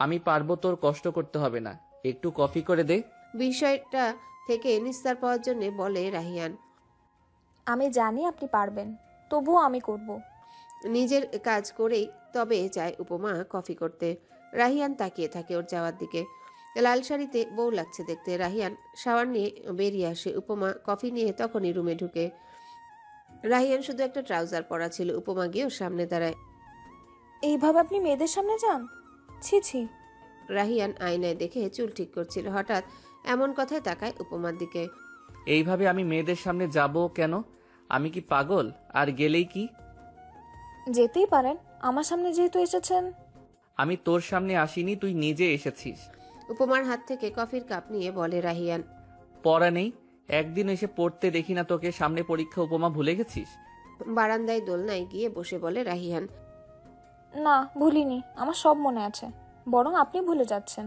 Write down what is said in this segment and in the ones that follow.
আমি পারবো, তোর কষ্ট করতে হবে না, একটু কফি করে দে। বিষয়টা থেকে নিস্তার পাওয়ার জন্য বলে রাহিয়ান। আমি জানি আপনি পারবেন, তবুও আমি করব। নিজের কাজ করেই তবে যায় উপমা কফি করতে। রাহিয়ান তাকিয়ে থাকে ওর যাওয়ার দিকে। লাল শাড়িতে বউ লাগছে দেখতে। রাহিয়ান শাওয়ার নিয়ে বেরিয়ে আসে। উপমা কফি নিয়ে তখনই রুমে ঢুকে। রাহিয়ান শুধু একটা ট্রাউজার পরা ছিল। উপমা গিয়ে ওর সামনে দাঁড়ায়। এইভাবে আপনি মেয়েদের সামনে যান? ছি ছি। রাহিয়ান আয়নায় দেখে চুল ঠিক করছিল। হঠাৎ এমন কথায় তাকায় উপমার দিকে। এইভাবে আমি মেয়েদের সামনে যাব কেন? আমি কি পাগল? আর গেলেই কি? যেতেই পারেন, আমার সামনে যেহেতু এসেছেন। আমি তোর সামনে আসিনি, তুই নিজে এসেছিস। উপমার হাত থেকে কফির কাপ নিয়ে বলে রাহিয়ান। পড়া নেই? একদিন এসে পড়তে দেখি না তোকে, সামনে পরীক্ষা। উপমা ভুলে গেছিস? বারান্দায় দোলনায় গিয়ে বসে বলে রাহিয়ান। না, ভুলিনি, আমার সব মনে আছে, বরং আপনি ভুলে যাচ্ছেন।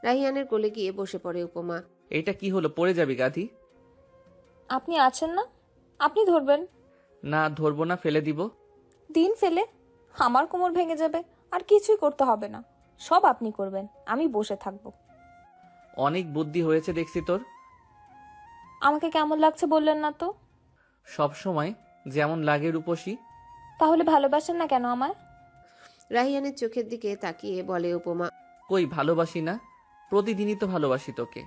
রাহিয়ানের কোলে গিয়ে বসে পড়ে উপমা। এটা কি হলো? পড়ে যাবি গাধি। আপনি আছেন না, আপনি ধরবেন। না, ধরবো না, ফেলে দিব। দিন ফেলে আমার কোমর ভেঙে যাবে। আর কিছুই করতে হবে না, সব আপনি করবেন, আমি বসে থাকবো। অনেক বুদ্ধি হয়েছে দেখছি তোর। আমাকে কেমন লাগছে বললেন না তো? সব সময় যেমন লাগে রূপসী। তাহলে ভালোবাসেন না কেন আমায়? রাহিয়ানের চোখের দিকে তাকিয়ে বলে উপমা। কই ভালোবাসি না? প্রতিদিনই তো ভালোবাসি তোকে।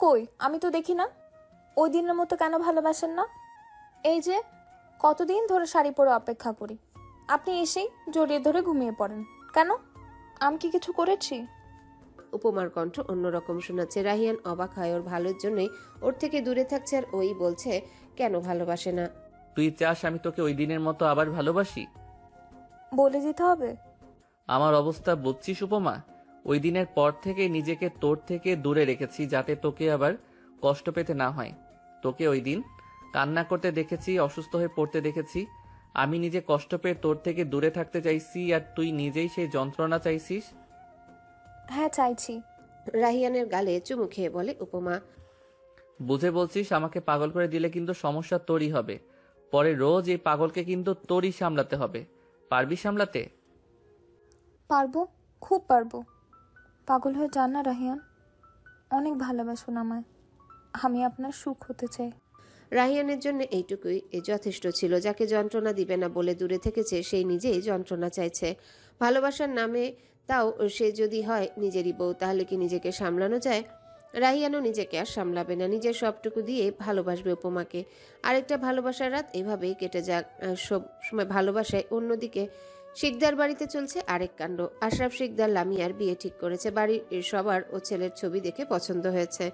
কই, আমি তো দেখি না। ওই দিনের মতো কেন ভালোবাসেন না? এই যে কতদিন ধরে শাড়ি পরে অপেক্ষা করি, আপনি এসেই জড়িয়ে ধরে ঘুমিয়ে পড়েন। কেন? আমি কি কিছু করেছি? উপমার কণ্ঠ অন্যরকম শোনাচ্ছে। রাহিয়ান অবাক হয়। ওর ভালোর জন্যই ওর থেকে দূরে থাকছে, আর ওই বলছে কেন ভালোবাসে না। তুই চাস আমি তোকে ওই দিনের মতো আবার ভালোবাসি? বলে দিতে হবে? আমার অবস্থা বুঝছিস উপমা? ওই দিনের পর থেকে নিজেকে তোর থেকে দূরে রেখেছি, যাতে তোকে আবার কষ্ট পেতে না হয়। তোকে ওই দিন কান্না করতে দেখেছি, অসুস্থ হয়ে পড়তে দেখেছি। আমি নিজে কষ্ট পেয়ে তোর থেকে দূরে থাকতে চাইছি, আর তুই নিজেই সেই যন্ত্রণা চাইছিস। হ্যাঁ, চাইছি। রাহিয়ানের গালে চুমু খেয়ে বলে উপমা। বুঝে বলছিস? আমাকে পাগল করে দিলে কিন্তু সমস্যা তোরই হবে। পরে রোজ এই পাগলকে কিন্তু তোরই সামলাতে হবে। পারবি সামলাতে? পারবো, খুব পারবো। পাগল হয়ে যান না রাহিয়ান, অনেক ভালোবাসুন আমায়। আমি আপনার সুখ হতে চাই। রাহিয়ানের জন্য এইটুকুই যথেষ্ট ছিল। যাকে যন্ত্রণা দিবে না বলে দূরে থেকেছে, সেই নিজেই যন্ত্রণা চাইছে ভালোবাসার নামে। তাও সে যদি হয় নিজেরই বউ, তাহলে কি নিজেকে সামলানো যায়? রাহিয়ানও নিজেকে আর সামলাবে না। নিজের সবটুকু দিয়ে ভালোবাসবে উপমাকে। আরেকটা ভালোবাসার রাত এভাবেই কেটে যাক। সব সময় ভালোবাসায়। অন্যদিকে শিকদার বাড়িতে চলছে আরেক কাণ্ড। আশরাফ শিকদার লামিয়ার বিয়ে ঠিক করেছে। বাড়ির সবার ও ছেলের ছবি দেখে পছন্দ হয়েছে,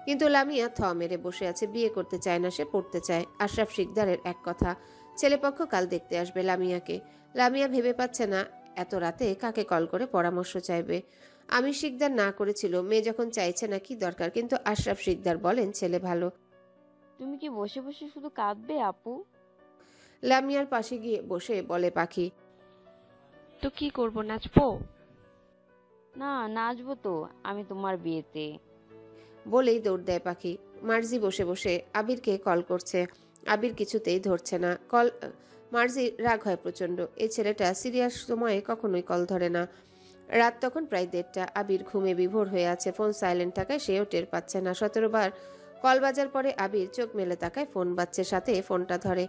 কিন্তু লামিয়া থ মেরে বসে আছে। বিয়ে করতে চায় না, সে পড়তে চায়। আশরাফ শিকদারের এক কথা, ছেলেপক্ষ কাল দেখতে আসবে লামিয়াকে। লামিয়া ভেবে পাচ্ছে না এত রাতে কাকে কল করে পরামর্শ চাইবে। আমি শিকদার না করেছিল, মেয়ে যখন চাইছে না কি দরকার। কিন্তু আশরাফ শিকদার বলেন ছেলে ভালো। তুমি কি বসে বসে শুধু কাঁদবে আপু? লামিয়ার পাশে গিয়ে বসে বলে পাখি। তো কি করব, নাচবো? না, নাচবো তো আমি তোমার বিয়েতে। বলেই দৌড় দেয় পাখি। মার্জি বসে বসে আবিরকে কল করছে। আবির কিছুতেই ধরছে না কল। মার্জি রাগ হয় প্রচন্ড। এই ছেলেটা সিরিয়াস সময়ে কখনোই কল ধরে না। রাত তখন প্রায় 1:30। আবির ঘুমে বিভোর হয়ে আছে। ফোন সাইলেন্ট থাকায় সেও টের পাচ্ছে না। 17 বার কল বাজার পরে আবির চোখ মেলে তাকায়, ফোন বাজছে। সাথে ফোনটা ধরে।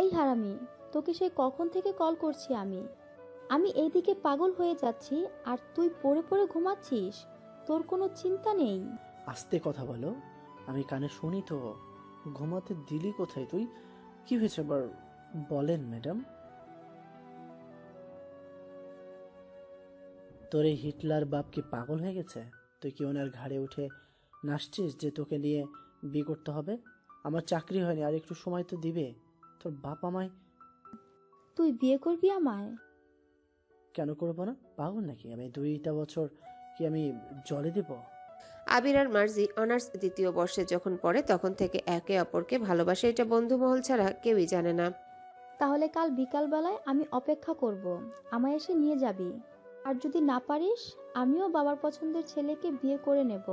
এই হারামি, তোকে সেই কখন থেকে কল করছি আমি। আমি এইদিকে পাগল হয়ে যাচ্ছি, আর তুই পড়ে পড়ে ঘুমাচ্ছিস। তোর কোনো চিন্তা নেই? আস্তে কথা বলো, আমি কানে শুনি তো। ঘুমাতে দিলি কোথায় তুই? কি হয়েছে আবার বলেন ম্যাডাম? তোর এই হিটলার বাপ কি পাগল হয়ে গেছে? তুই কি ওনার ঘাড়ে উঠে নাচছিস যে তোকে নিয়ে বিয়ে করতে হবে? আমার চাকরি হয়নি, আর একটু সময় তো দিবে। তোর বাপ আমায়। তুই বিয়ে করবি আমায়? কেন করবো না? পাগল নাকি আমি? 2টা বছর কি আমি জলে দেব? আবির আর মার্জি অনার্স 2য় বর্ষে যখন পড়ে তখন থেকে একে অপরকে ভালোবাসে। এটা বন্ধুমহল ছাড়া কেউই জানে না। তাহলে কাল বিকালবেলায় আমি অপেক্ষা করব, আমায় এসে নিয়ে যাবি। আর যদি না পারিস, আমিও বাবার পছন্দের ছেলেকে বিয়ে করে নেব।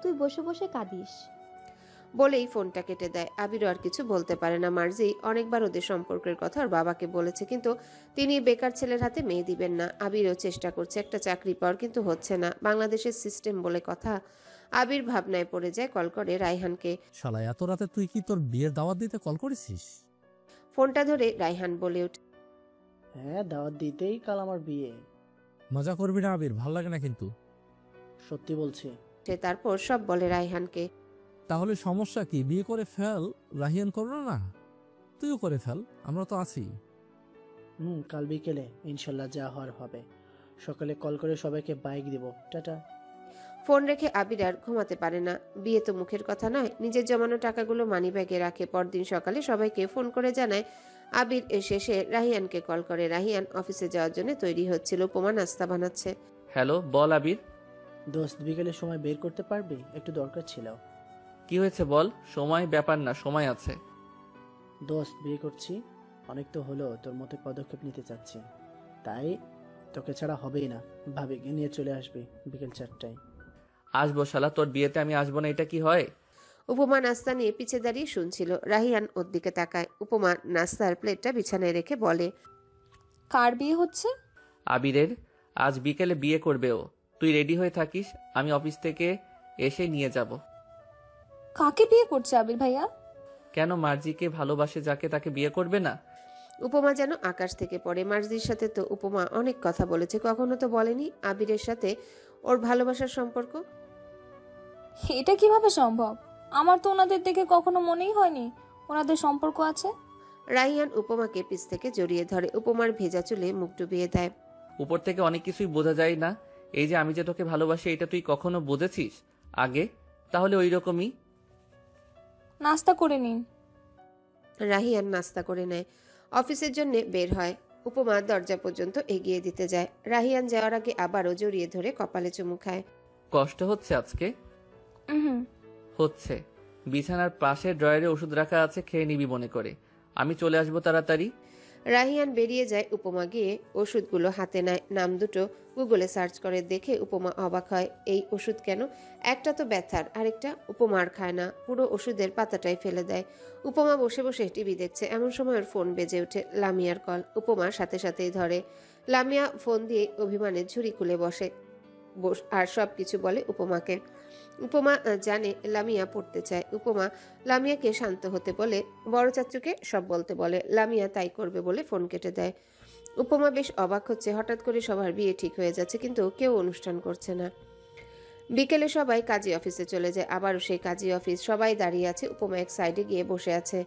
তুই বসে বসে কাঁদিস। বলেই ফোনটা কেটে দেয়। আবিরও আর কিছু বলতে পারে না। মার্জি অনেকবার ওদের সম্পর্কের কথা ওর বাবাকে বলেছে, কিন্তু তিনি বেকার ছেলের হাতে মেয়ে দিবেন না। আবিরও চেষ্টা করছে একটা চাকরি পাওয়ার, কিন্তু হচ্ছে না। বাংলাদেশের সিস্টেম বলে কথা। আবির ভাবনায় পড়ে যায়, কল করে রায়হানকে। শালা এত রাতে তুই কি তোর বিয়ের দাওয়াত দিতে কল করেছিস? ফোনটা ধরে রায়হান বলে ওঠে, হ্যাঁ, দাওয়াত দিতেই কাল আমার বিয়ে। মজা করবি না আবির, ভাল লাগে না কিন্তু। সত্যি বলছি। তারপর সব বলে রায়হানকে। তাহলে সমস্যা কি? বিয়ে করে ফেল, রাহিয়ান করলো না, তুইও করে ফেল, আমরা তো আছি। কাল বিকেলে ইনশাল্লাহ যা হওয়ার হবে। সকালে কল করে সবাইকে বাইক দিব। টাটা। ফোন রেখে আবির আর ঘুমাতে পারে না। বিয়ে তো মুখের কথা নয়, নিজের জমানো টাকাগুলো মানিব্যাগে রাখে। পরদিন সকালে সবাইকে ফোন করে জানায়। আবির শেষে রাহিয়ানকে কল করে। রাহিয়ান অফিসে যাওয়ার জন্য তৈরি হচ্ছিল। উপমা নাস্তা বানাচ্ছে। হ্যালো, বল আবির। দোস্ত, বিকেলে সময় বের করতে পারবি? একটু দরকার ছিল। কি হয়েছে বল। সময় ব্যাপার না, সময় আছে। দোস্ত, বিয়ে করছি, অনেক তো হলো, তোর মতো পদক্ষেপ নিতে চাচ্ছি, তাই তোকে ছাড়া হবেই না। ভাবিকে নিয়ে চলে আসবি বিকেল 4টায়। আসবো শালা, তোর বিয়েতে আমি আসবো না এটা কি হয়? উপমা নাস্তা নিয়ে পিছে দাঁড়িয়ে শুনছিল। রাহিয়ান ওর দিকে তাকায়। উপমা নাস্তার প্লেটটা বিছানায় রেখে বলে, কার বিয়ে হচ্ছে? আবিরের। আজ বিকেলে বিয়ে করবে ও। তুই রেডি হয়ে থাকিস, আমি অফিস থেকে এসে নিয়ে যাব। কাকে বিয়ে করছে আবির ভাইয়া? কেন, মার্জিকে ভালোবাসে যাকে তাকে বিয়ে করবে না? উপমা যেন আকাশ থেকে পড়ে। মার্জির সাথে তো উপমা অনেক কথা বলেছে, কখনো তো বলেনি আবিরের সাথে ওর ভালোবাসার সম্পর্ক। এটা কিভাবে সম্ভব? আমার তো ওনাদের দেখে কখনো মনেই হয়নি ওনাদের সম্পর্ক আছে। রাহিয়ান উপমাকে পিছ থেকে জড়িয়ে ধরে। উপমার ভেজা চুলে মুখ ডুবিয়ে দেয়। উপর থেকে অনেক কিছুই বোঝা যায় না। এই যে আমি যে তোকে ভালোবাসি, এটা তুই কখনো বুঝেছিস আগে? তাহলে ওই রকমই। নাস্তা করে নিন। রাহিয়ান নাস্তা করে নেয়, অফিসের জন্য বের হয়। উপমা দরজা পর্যন্ত এগিয়ে দিতে যায়। রাহিয়ান যাওয়ার আগে আবারও জড়িয়ে ধরে কপালে চুমু খায়। কষ্ট হচ্ছে আজকে? হুম। হচ্ছে। বিছানার পাশে ড্রয়ারে ওষুধ রাখা আছে, খেয়ে নিবি মনে করে। আমি চলে আসবো তাড়াতাড়ি। রাহিয়ান বেরিয়ে যায়। উপমা গিয়ে ওষুধগুলো হাতে নেয়। নাম দুটো গুগলে সার্চ করে। দেখে উপমা অবাক হয়। এই ওষুধ কেন? একটা তো ব্যথার, আরেকটা উপমার খায় না। পুরো ওষুধের পাতাটাই ফেলে দেয়। উপমা বসে বসে টিভি দেখছে, এমন সময় ওর ফোন বেজে ওঠে। লামিয়ার কল। উপমার সাথে সাথেই ধরে। লামিয়া ফোন দিয়ে অভিমানের ঝুড়ি খুলে বসে আর সবকিছু বলে উপমাকে। উপমা জানে লামিয়া পড়তে চায়। উপমা লামিয়াকে শান্ত হতে বলে, বড় চাচুকে সব বলতে বলে। লামিয়া তাই করবে বলে ফোন কেটে দেয়। উপমা বেশ অবাক হচ্ছে। হঠাৎ করে সবার বিয়ে ঠিক হয়ে যাচ্ছে, কিন্তু কেউ অনুষ্ঠান করছে না। বিকেলে সবাই কাজী অফিসে চলে যায়। আবারও সেই কাজী অফিস, সবাই দাঁড়িয়ে আছে। উপমা এক সাইডে গিয়ে বসে আছে।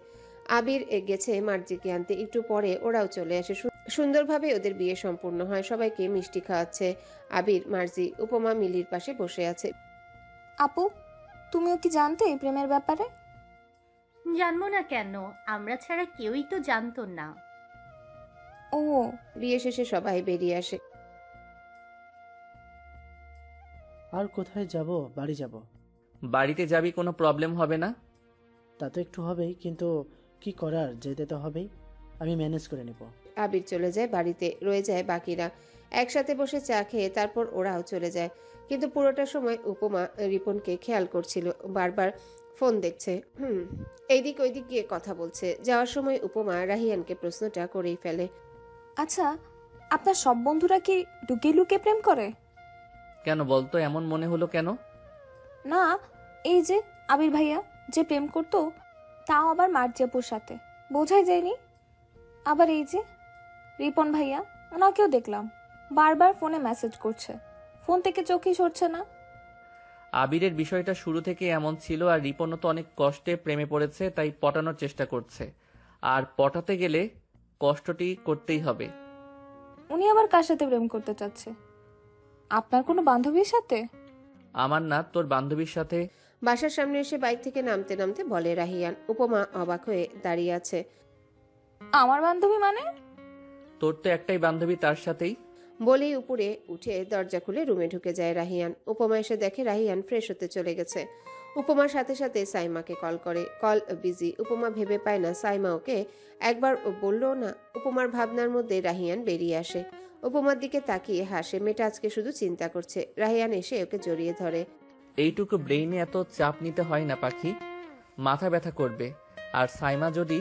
আবির গেছে মার্জিকে আনতে। একটু পরে ওরাও চলে আসে। সুন্দরভাবে ওদের বিয়ে সম্পূর্ণ হয়। সবাইকে মিষ্টি খাওয়াচ্ছে আবির। মার্জি উপমা মিলির পাশে বসে আছে। আপু, তুমিও কি জানতে এই প্রেমের ব্যাপারে? জানবো না কেন? আমরা ছাড়া কেউই তো জানতো না। ও, বিয়ে শেষে সবাই বেরিয়ে আসে। আর কোথায় যাব? বাড়ি যাব। বাড়িতে যাবি, কোনো প্রবলেম হবে না? তা তো একটু হবেই, কিন্তু কি করার, যেতে তো হবেই। আমি ম্যানেজ করে নেব। আবির চলে যায় বাড়িতে। রয়ে যায় বাকিরা। একসাথে বসে চা খেয়ে তারপর ওরাও চলে যায়। কিন্তু পুরোটা সময় উপমা রিপনকে খেয়াল করছিল। বারবার ফোন দেখছে। এইদিক ওইদিক গিয়ে কথা বলছে। যাওয়ার সময় উপমা রাহিয়ানকে প্রশ্নটা করেই ফেলে। আচ্ছা, আপনার সব বন্ধুরা কি লুকিয়ে লুকিয়ে প্রেম করে? কেন বলতো, এমন মনে হলো কেন? না, এই যে আবির ভাইয়া যে প্রেম করতো, তাও আবার মার্জিয়াপুর সাথে, বোঝাই যায়নি। আবার এই যে রিপন ভাইয়া, ওনাকেও দেখলাম বারবার ফোনে মেসেজ করছে, ফোন থেকে চোখই সরছে না। আবিরের বিষয়টা শুরু থেকে এমন ছিল, আর রিপনও তো অনেক কষ্টে প্রেমে পড়েছে, তাই পটানোর চেষ্টা করছে। আর পটাতে গেলে কষ্টটি করতেই হবে। উনি আবার কার সাথে প্রেম করতে চাচ্ছে? আপনার কোনো বান্ধবীর সাথে? আমার না, তোর বান্ধবীর সাথে। বাসার সামনে এসে বাইক থেকে নামতে নামতে বলে রাহিয়ান। উপমা অবাক হয়ে দাঁড়িয়ে আছে। আমার বান্ধবী মানে? তোর তো একটাই বান্ধবী, তার সাথেই। বলেই উপরে উঠে দরজা খুলে রুমে ঢুকে যায় রাহিয়ান। উপমা এসে দেখে রাহিয়ান ফ্রেশ হতে চলে গেছে। উপমার সাথে সাথে সাইমাকে কল করে। Call busy. উপমা ভেবে পায় না সাইমা ওকে একবার বললো না। উপমার ভাবনার মধ্যে রাহিয়ান বেরিয়ে আসে। উপমার দিকে তাকিয়ে হাসে। মেয়েটা আজকে শুধু চিন্তা করছে। রাহিয়ান এসে ওকে জড়িয়ে ধরে। এইটুকু ব্রেইনে এত চাপ নিতে হয় না পাখি। মাথা ব্যথা করবে। আর সাইমা যদি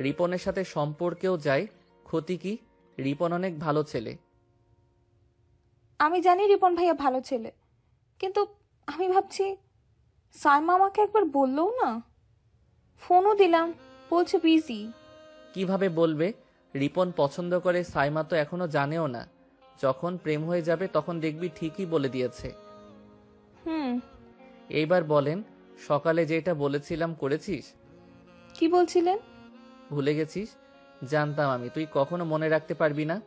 রিপনের সাথে সম্পর্কেও যায়, ক্ষতি কি? রিপন অনেক ভালো ছেলে। আমি জানি রিপন ভাইয়া ভালো ছেলে, কিন্তু আমি ভাবছি সাইমা আমাকে একবার বললোও না। ফোনও দিলাম, বলছে বিজি। কিভাবে বলবে? রিপন পছন্দ করে, সাইমা তো এখনো জানেও না। যখন প্রেম হয়ে যাবে তখন দেখবি ঠিকই বলে দিয়েছে। এইবার বলেন, সকালে যেটা বলেছিলাম করেছিস? কি বলছিলেন? ভুলে গেছিস? জানতাম আমি তুই কখনো মনে রাখতে পারবি না।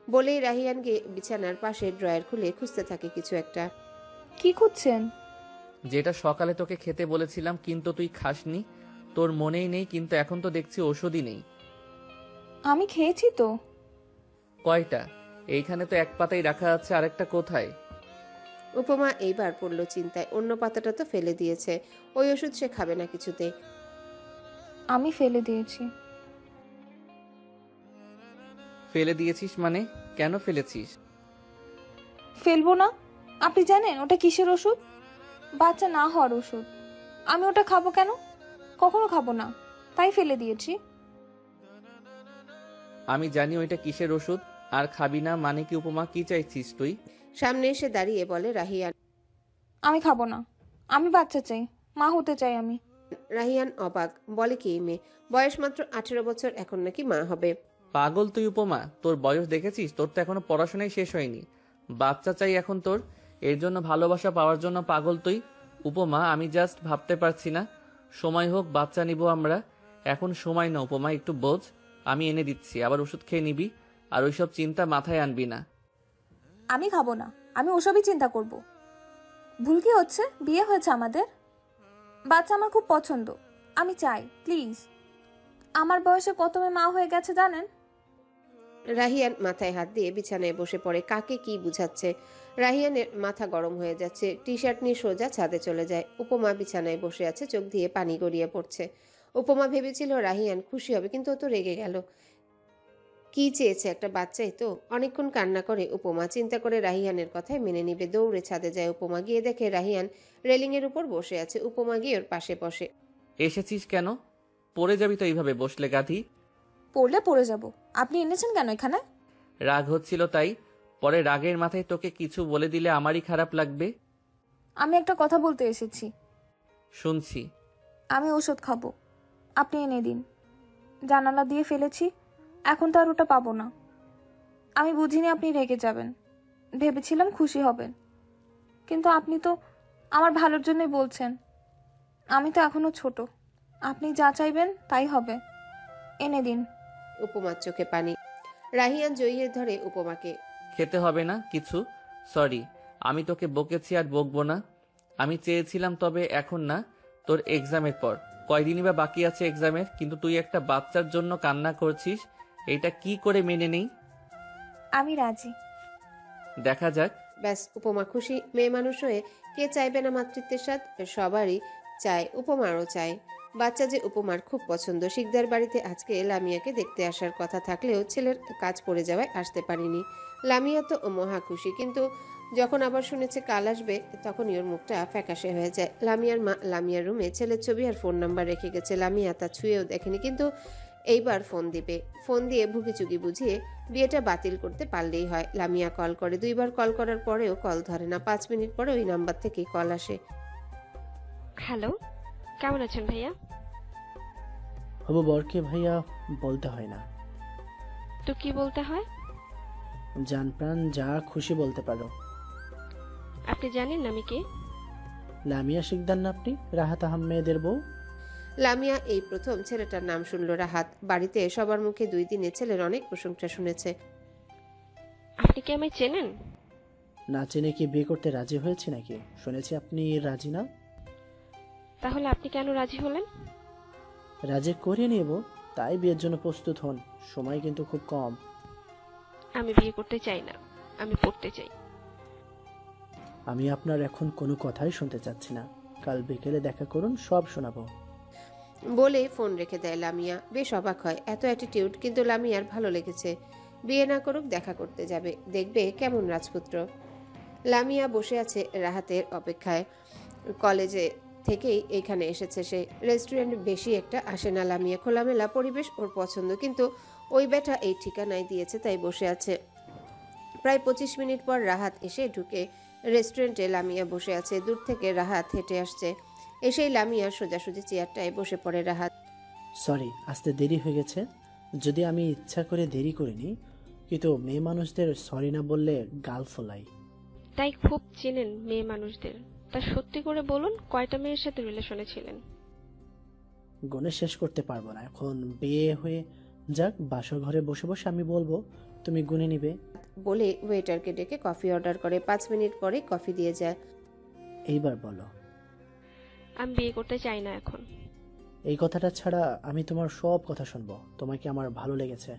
বলেই রাহিয়ান গিয়ে বিছানার পাশে ড্রয়ার খুলে খুঁজতে থাকে কিছু একটা। কি খুঁজছেন? যেটা সকালে তোকে খেতে বলেছিলাম কিন্তু তুই খাসনি। তোর মনেই নেই, কিন্তু এখন তো দেখছি ওষুধই নেই। আমি খেয়েছি তো। কয়টা? এইখানে তো এক পাতাই রাখা আছে, আরেকটা কোথায়? উপমা এইবার পড়ল চিন্তায়। অন্য পাতাটা তো ফেলে দিয়েছে। ওই ওষুধ সে খাবে না কিছুতেই। আমি ফেলে দিয়েছি। ফেলে দিয়েছিস মানে? কেন ফেলেছিস? ফেলবো না? আপনি জানেন ওটা কিসের ওষুধ? বাচ্চা না হওয়ার ওষুধ। আমি ওটা খাবো কেন? কখনো খাবো না, তাই ফেলে দিয়েছি। আমি জানি ওইটা কিসের ওষুধ। আর খাবি না মানে কি উপমা? কি চাইছিস তুই? সামনে এসে দাঁড়িয়ে বলে রাহিয়ান। আমি খাবো না, আমি বাচ্চা চাই, মা হতে চাই আমি। রাহিয়ান অবাক, বলে কি এই মেয়ে? বয়স মাত্র 18 বছর, এখন নাকি মা হবে? পাগল তুই উপমা, তোর বয়স দেখেছিস? তোর তো এখনো পড়াশোনাই শেষ হয়নি। বাচ্চা চাই এখন তোর? এর জন্য ভালোবাসা পাওয়ার জন্য পাগল তুই? উপমা, আমি জাস্ট ভাবতে পারছি না। সময় হোক, বাচ্চা নিব আমরা। এখন সময় না উপমা, একটু বোঝ। আমি এনে দিচ্ছি, আবার ওষুধ খেয়ে নিবি। আর ওইসব চিন্তা মাথায় আনবি না। আমি খাবো না, আমি ওসবই চিন্তা করব। ভুল কি হচ্ছে? বিয়ে হয়েছে আমাদের, বাচ্চা আমার খুব পছন্দ, আমি চাই। প্লিজ। আমার বয়সে কত মেয়ে মা হয়ে গেছে জানেন? রাহিয়ান মাথায় হাত দিয়ে বিছানায় বসে পড়ে। কাকে কি বুঝাচ্ছে? রাহিয়ানের মাথা গরম হয়ে যাচ্ছে। টি শার্ট নিয়ে সোজা ছাদে চলে যায়। উপমা বিছানায় বসে আছে, চোখ দিয়ে পানি গড়িয়ে পড়ছে। উপমা ভেবেছিল রাহিয়ান খুশি হবে, কিন্তু ও তো রেগে গেল। কি চেয়েছে? একটা বাচ্চাই তো। অনেকক্ষণ কান্না করে উপমা, চিন্তা করে রাহিয়ানের কথায় মেনে নিবে। দৌড়ে ছাদে যায় উপমা। গিয়ে দেখে রাহিয়ান রেলিং এর উপর বসে আছে। উপমা গিয়ে ওর পাশে বসে। এসেছিস কেন? পড়ে যাবি তো এইভাবে বসলে, গাধি। পড়লে পড়ে যাব, আপনি এনেছেন কেন এখানে? রাগ হচ্ছিল তাই। পরে রাগের মাথায় তোকে কিছু বলে দিলে আমারই খারাপ লাগবে। আমি একটা কথা বলতে এসেছি। শুনছি। আমি ওষুধ খাবো, আপনি এনে দিন। জানালা দিয়ে ফেলেছি, এখন তো আর ওটা পাবো না। আমি বুঝিনি আপনি রেগে যাবেন, ভেবেছিলাম খুশি হবেন, কিন্তু আপনি তো আমার ভালোর জন্যই বলছেন। আমি তো এখনো ছোট, আপনি যা চাইবেন তাই হবে। এনে দিন। উপমার চোখে পানি। রাহিয়ান জড়িয়ে ধরে উপমাকে। খেতে হবে না কিছু। সরি, আমি তোকে বকেছি আর বকবো না। আমি চেয়েছিলাম, তবে এখন না, তোর এক্সামের পর। কয়দিনই বা বাকি আছে এক্সামের, কিন্তু তুই একটা বাচ্চার জন্য কান্না করছিস। এটা কি করে মেনে নেই? আমি রাজি। দেখা যাক। ব্যাস, উপমা খুশি। মেয়ে মানুষ হয়ে কে চাইবে না মাতৃত্বের স্বাদ? সবারই চায়, উপমারও চায়। বাচ্চা যে উপমার খুব পছন্দ। শিকদার বাড়িতে আজকে লামিয়াকে দেখতে আসার কথা থাকলেও ছেলের কাজ পড়ে যাওয়ায় আসতে পারিনি। লামিয়া তো মহা খুশি, কিন্তু যখন আবার শুনেছে কাল আসবে, তখনই ওর মুখটা ফ্যাকাশে হয়ে যায়। লামিয়ার মা লামিয়ার রুমে ছেলের ছবি আর ফোন নাম্বার রেখে গেছে। লামিয়া তা ছুঁয়েও দেখেনি, কিন্তু এইবার ফোন দিবে। ফোন দিয়ে ভুগিচুগি বুঝিয়ে বিয়েটা বাতিল করতে পারলেই হয়। লামিয়া কল করে। 2 বার কল করার পরেও কল ধরে না। 5 মিনিট পরে ওই নাম্বার থেকে কল আসে। হ্যালো, কেমন আছেন ভাইয়া? হবু বরকে ভাইয়া বলতে হয় না। তো কি বলতে হয়? জান প্রাণ যা খুশি বলতে পারো। আপনি জানেন আমি কে? লামিয়া শিকদার না আপনি? রাহাত আহমেদের বউ। লামিয়া এই প্রথম ছেলেটার নাম শুনলো। রাহাত। বাড়িতে সবার মুখে 2 দিনে ছেলের অনেক প্রশংসা শুনেছে। আপনি কি আমায় চেনেন? না চেনে কি বিয়ে করতে রাজি হয়েছে নাকি? শুনেছি আপনি রাজি না। তাহলে আপনি কেন রাজি হলেন? রাজি করে নেব, তাই বিয়ের জন্য প্রস্তুত হন। সময় কিন্তু খুব কম। আমি বিয়ে করতে চাই না, আমি পড়তে চাই। আমি আপনার এখন কোনো কথাই শুনতে চাচ্ছি না। কাল বিকেলে দেখা করুন, সব শোনাবো। বলে ফোন রেখে দেয় লামিয়া। বেশ অবাক হয়, এত অ্যাটিটিউড, কিন্তু লামিয়ার ভালো লেগেছে। বিয়ে না করুক, দেখা করতে যাবে, দেখবে কেমন রাজপুত্র। লামিয়া বসে আছে রাহাতের অপেক্ষায়। কলেজে থেকেই এখানে এসেছে সে। রেস্টুরেন্ট বেশি একটা আসে না লামিয়া, খোলামেলা পরিবেশ ওর পছন্দ, কিন্তু ওই বেটা এই ঠিকানায় দিয়েছে তাই বসে আছে। প্রায় 25 মিনিট পর রাহাত এসে ঢুকে রেস্টুরেন্টে। লামিয়া বসে আছে, দূর থেকে রাহাত হেঁটে আসছে। এসেই লামিয়া সোজাসুজি চেয়ারটায় বসে পড়ে রাহাত। সরি, আসতে দেরি হয়ে গেছে। যদি আমি ইচ্ছা করে দেরি করিনি, কিন্তু মেয়ে মানুষদের সরি না বললে গাল ফোলাই। তাই খুব চেনেন মেয়ে মানুষদের। তা সত্যি করে বলুন, কয়টা মেয়ের সাথে রিলেশনে ছিলেন? গুণে শেষ করতে পারবো না। এখন বিয়ে হয়ে যাক, বাসর ঘরে বসে বসে আমি বলবো, তুমি গুনে নিবে। বলে ওয়েটারকে ডেকে কফি অর্ডার করে। 5 মিনিট পরে কফি দিয়ে যায়। এইবার বলো। আমি বিয়ে করতে চাই না এখন। এই কথাটা ছাড়া আমি তোমার সব কথা শুনবো। তোমাকে আমার ভালো লেগেছে।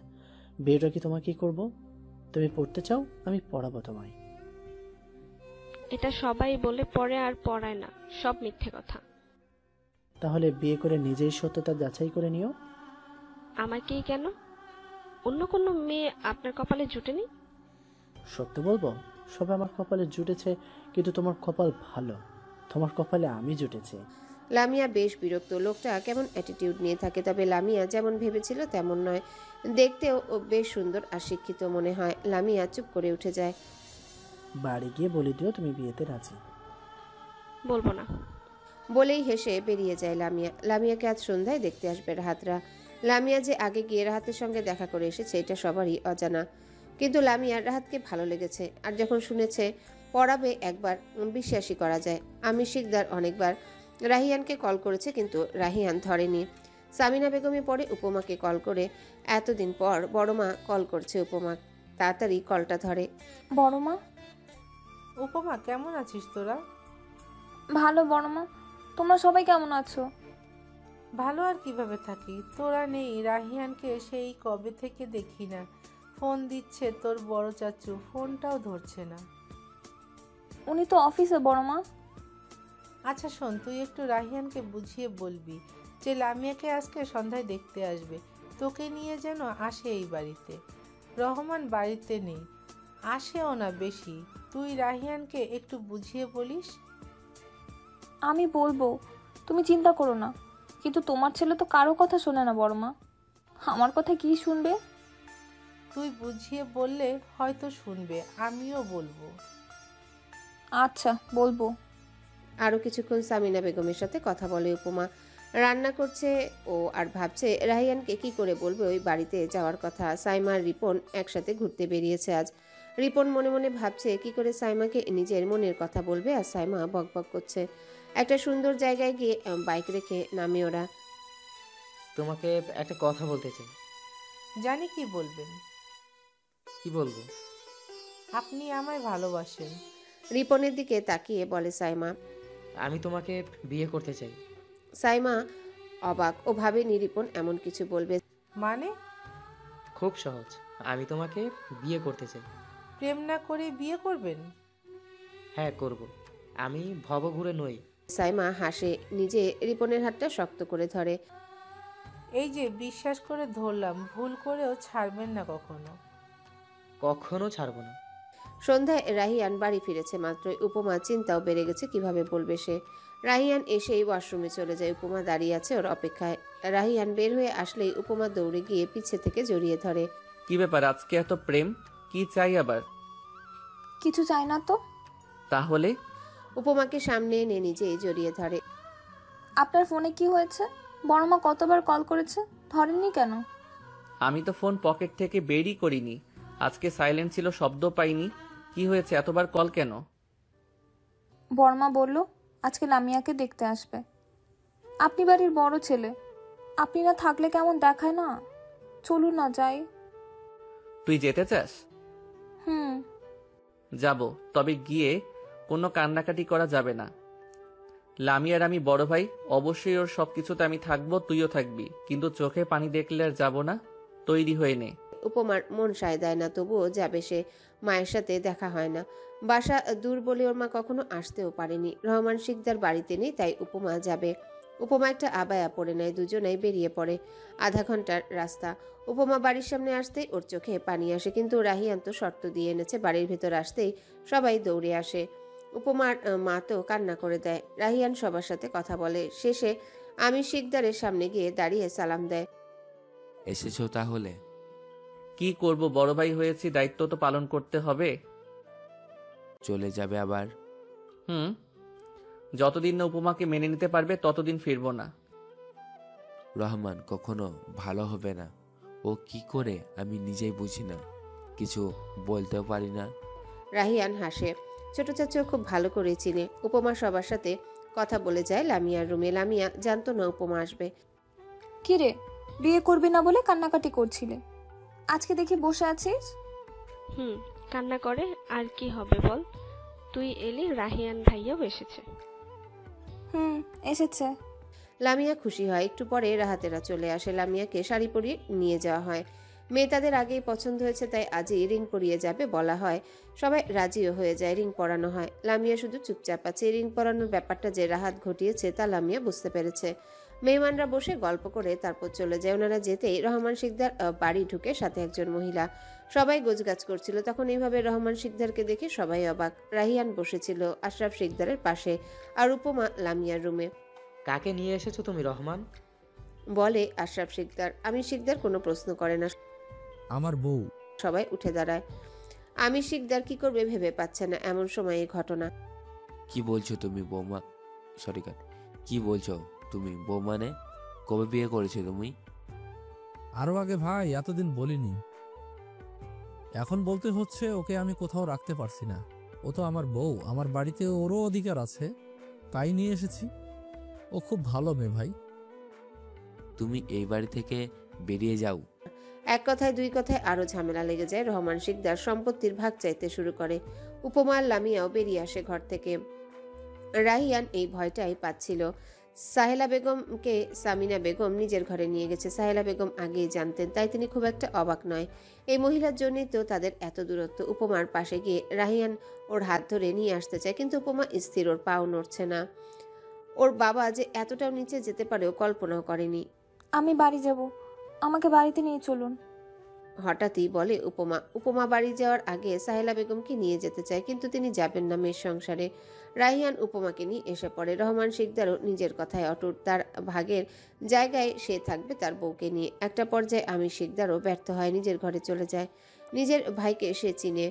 বিয়েটা কি তোমাকেই করব? তুমি পড়তে চাও, আমি পড়াবো তোমায়। এটা সবাই বলে, পরে আর পড়ায় না, সব মিথ্যে কথা। তাহলে বিয়ে করে নিজেই সত্যতা যাচাই করে নিও। আমাকেই কেন? অন্য কোনো মেয়ে আপনার কপালে জুটেনি? সত্য বলবো, সব আমার কপালে জুটেছে, কিন্তু তোমার কপাল ভালো, তোমার কপালে আমি জুটেছি। লামিয়া বেশ বিরক্ত। লোকটা কেমন অ্যাটিটিউড নিয়ে থাকে। তবে লামিয়া যেমন ভেবেছিল তেমন নয়। দেখতেও ও বেশ সুন্দর আর শিক্ষিত মনে হয়। লামিয়া চুপ করে উঠে যায়। বাড়ি গিয়ে বলে দিও তুমি বিয়েতে রাজি। বলবো না। বলেই হেসে বেরিয়ে যায় লামিয়া। লামিয়াকে আজ সন্ধ্যায় দেখতে আসবে রাহাতরা। লামিয়া যে আগে গিয়ে রাহাতের সঙ্গে দেখা করে এসেছে এটা সবারই অজানা, কিন্তু লামিয়ার রাহাতকে ভালো লেগেছে। আর যখন শুনেছে পড়াবে একবার, বিশ্বাসই করা যায়। আমি শিকদার অনেকবার রাহিয়ানকে কল করেছে, কিন্তু রাহিয়ান ধরেনি। সামিনা বেগমই পরে উপমাকে কল করে। এতদিন পর বড়মা কল করছে উপমা। তাড়াতাড়ি কলটা ধরে। বড় মা। উপমা, কেমন আছিস তোরা? ভালো বড় মা, তোমরা সবাই কেমন আছো? ভালো আর কিভাবে থাকি, তোরা নেই। রাহিয়ানকে সেই কবে থেকে দেখি না। ফোন দিচ্ছে তোর বড় চাচু, ফোনটাও ধরছে না। উনি তো অফিসে বড় মা। আচ্ছা শোন, তুই একটু রাহিয়ানকে বুঝিয়ে বলবি যে লামিয়াকে আজকে সন্ধ্যায় দেখতে আসবে। তোকে নিয়ে যেন আসে এই বাড়িতে। রহমান বাড়িতে নেই, আসেও না বেশি। তুই রাহিয়ানকে একটু বুঝিয়ে বলিস। আমি বলবো, তুমি চিন্তা করো না। কিন্তু তোমার ছেলে তো কারো কথা শোনে না বড় মা। আমার কথা কি শুনবে? তুই বুঝিয়ে বললে হয়তো শুনবে, আমিও বলবো। আচ্ছা বলবো। আরও কিছুক্ষণ সামিনা বেগমের সাথে কথা বলে উপমা। রান্না করছে ও, আর ভাবছে রাহিয়ানকে কি করে বলবে ওই বাড়িতে যাওয়ার কথা। সাইমা আর রিপন একসাথে ঘুরতে বেরিয়েছে আজ। রিপন মনে মনে ভাবছে কি করে সাইমাকে নিজের মনের কথা বলবে, আর সাইমা বকবক করছে। একটা সুন্দর জায়গায় গিয়ে বাইক রেখে নামে ওরা। তোমাকে একটা কথা বলতে চাই। জানি কি বলবেন। কি বলবো? আপনি আমায় ভালোবাসেন। রিপনের দিকে তাকিয়ে বলে সাইমা। আমি তোমাকে বিয়ে করতে চাই। সাইমা অবাক, ও ভাবেনি রিপন এমন কিছু বলবে। মানে? খুব সহজ, আমি তোমাকে বিয়ে করতে চাই। প্রেম না করে বিয়ে করবেন? হ্যাঁ করব। আমি ভবঘুরে নই। সাইমা হাসে, নিজে রিপনের হাতটা শক্ত করে ধরে। এই যে বিশ্বাস করে ধরলাম, ভুল করেও ছাড়বেন না কখনো। কখনো ছাড়বো না। সন্ধ্যায় রাহিয়ান বাড়ি ফিরেছে মাত্রই। উপমা চিন্তাও বেড়ে গেছে কিভাবে বলবে সে। রাহিয়ান এসেই ওয়াশরুমে চলে যায়। উপমা দাঁড়িয়ে আছে ওর অপেক্ষায়। রাহিয়ান বের হয়ে আসলেই উপমা দৌড়ে গিয়ে পিছে থেকে জড়িয়ে ধরে। কি ব্যাপার আজকে এত প্রেম? কি চাই আবার? কিছু চাই না তো। তাহলে? উপমাকে সামনে এনে নিজেই জড়িয়ে ধরে। আপনার ফোনে কি হয়েছে? বড় মা কতবার কল করেছে, ধরেননি কেন? আমি তো ফোন পকেট থেকে বেরই করিনি। আজকে সাইলেন্ট ছিল, শব্দ পাইনি। কি হয়েছে, এতবার কল কেন? বড়মা বলল আজকে লামিয়াকে দেখতে আসবে। আপনি বাড়ির বড় ছেলে, আপনি না থাকলে কেমন দেখায় না। চলুন না যাই। তুই যেতে চাস? হুম। যাব, তবে গিয়ে কোনো কান্নাকাটি করা যাবে না। লামিয়ার আমি বড় ভাই, অবশ্যই ওর সবকিছুতে আমি থাকবো, তুইও থাকবি, কিন্তু চোখে পানি দেখলে আর যাবো না। তৈরি হয়ে নে। উপমার মন সায় দেয় না, তবুও যাবে সে। মায়ের সাথে দেখা হয় না, বাসা দূর বলে ওর মা কখনো আসতেও পারেনি। রহমান শিকদার বাড়িতে নেই, তাই উপমা যাবে। উপমা একটা আবায়া পরে নেয়, দুজনেই বেরিয়ে পড়ে। আধা ঘন্টার রাস্তা। উপমা বাড়ির সামনে আসতেই ওর চোখে পানি আসে, কিন্তু রাহিয়ান তো শর্ত দিয়ে এনেছে, বাড়ির ভেতর আসতেই সবাই দৌড়ে আসে। উপমার মা তো কান্না করে দেয়। রাহিয়ান সবার সাথে কথা বলে, শেষে আমির শিকদারের সামনে গিয়ে দাঁড়িয়ে সালাম দেয়। এসেছো তাহলে? কি করব, বড় ভাই হয়েছি, দায়িত্ব তো পালন করতে হবে। চলে যাবে আবার? হুম, যতদিন না উপমাকে মেনে নিতে পারবে ততদিন ফিরবো না। রহমান কখনো ভালো হবে না। ও কি করে আমি নিজেই বুঝি না, কিছু বলতেও পারি না। রাহিয়ান হাসে। ছোট চাচু খুব ভালো করে চিনে। উপমা সবার সাথে কথা বলে যায় লামিয়ার রুমে। লামিয়া জানতো না উপমা আসবে। কি রে, বিয়ে করবি না বলে কান্নাকাটি করছিলে, আজকে দেখি বসে আছিস? কান্না করে আর কি হবে বল, তুই এলি, রাহিয়ান ভাইয়াও এসেছে। এসেছে। লামিয়া খুশি হয়। একটু পরে রাহাতেরা চলে আসে। লামিয়াকে শাড়ি পরিয়ে নিয়ে যাওয়া হয়। মেয়ে তাদের আগেই পছন্দ হয়েছে, তাই আজই রিং পরিয়ে যাবে বলা হয়। সবাই রাজিও হয়ে যায়, রিং পরানো হয়। লামিয়া শুধু চুপচাপ আছে। রিং পরানোর ব্যাপারটা যে রাহাত ঘটিয়েছে তা লামিয়া বুঝতে পেরেছে। মেহমানরা বসে গল্প করে তারপর চলে যায়। ওনারা যেতেই রহমান শিকদার বাড়ি ঢুকে, সাথে একজন মহিলা। সবাই গোছগাছ করছিল। তখন এইভাবে রহমান শিকদারকে দেখে সবাই অবাক। রাহিয়ান বসেছিল আশরাফ শিকদারের পাশে, আর উপমা লামিয়ার রুমে। কাকে নিয়ে এসেছো তুমি রহমান? বলে আশরাফ শিকদার। আমির শিকদার কোনো প্রশ্ন করে না। আমার বউ। সবাই উঠে দাঁড়ায়। আমির শিকদার কি করবে ভেবে পাচ্ছে না। এমন সময় এই ঘটনা। কি বলছো তুমি বৌমা? কি বলছো তুমি বৌমানে? কবে বিয়ে করেছো তুমি? আরো আগে ভাই, এতদিন বলিনি। এখন বলতে হচ্ছে, ওকে আমি কোথাও রাখতে পারছি না। ও তো আমার বউ, আমার বাড়িতে ওরও অধিকার আছে, তাই নিয়ে এসেছি। ও খুব ভালো মেয়ে ভাই। তুমি এই বাড়ি থেকে বেরিয়ে যাও। এক কথায় দুই কথায় আরো ঝামেলা লেগে যায়। রহমান শিকদার সম্পত্তির ভাগ চাইতে শুরু করে। উপমা লামিয়াও বেরিয়ে আসে ঘর থেকে। রাহিয়ান এই ভয়টাই পাচ্ছিল। সাহেলা বেগমকে সামিনা বেগম নিজের ঘরে নিয়ে গেছে। সাহেলা বেগম আগেই জানতেন, তাই তিনি খুব একটা অবাক নয়। এই মহিলার জন্যই তো তাদের এত দূরত্ব। উপমার পাশে গিয়ে রাহিয়ান ওর হাত ধরে নিয়ে আসতে চায়, কিন্তু উপমা স্থির, ওর পাও নড়ছে না। ওর বাবা যে এতটাও নিচে যেতে পারে ও কল্পনাও করেনি। আমি বাড়ি যাব, আমাকে বাড়িতে নিয়ে চলুন। হঠাৎই বলে উপমা। উপমা বাড়ি যাওয়ার আগে সাহেলা বেগমকে নিয়ে যেতে চায়, কিন্তু তিনি যাবেন না মেয়ের সংসারে। রাহিয়ান উপমাকে নিয়ে এসে পড়ে। রহমান শিকদারও নিজের কথায় অটুট। তার ভাগের জায়গায় সে থাকবে তার বউকে নিয়ে। একটা পর্যায়ে আমির শিকদারও ব্যর্থ হয়, নিজের ঘরে চলে যায়। নিজের ভাইকে সে চিনে।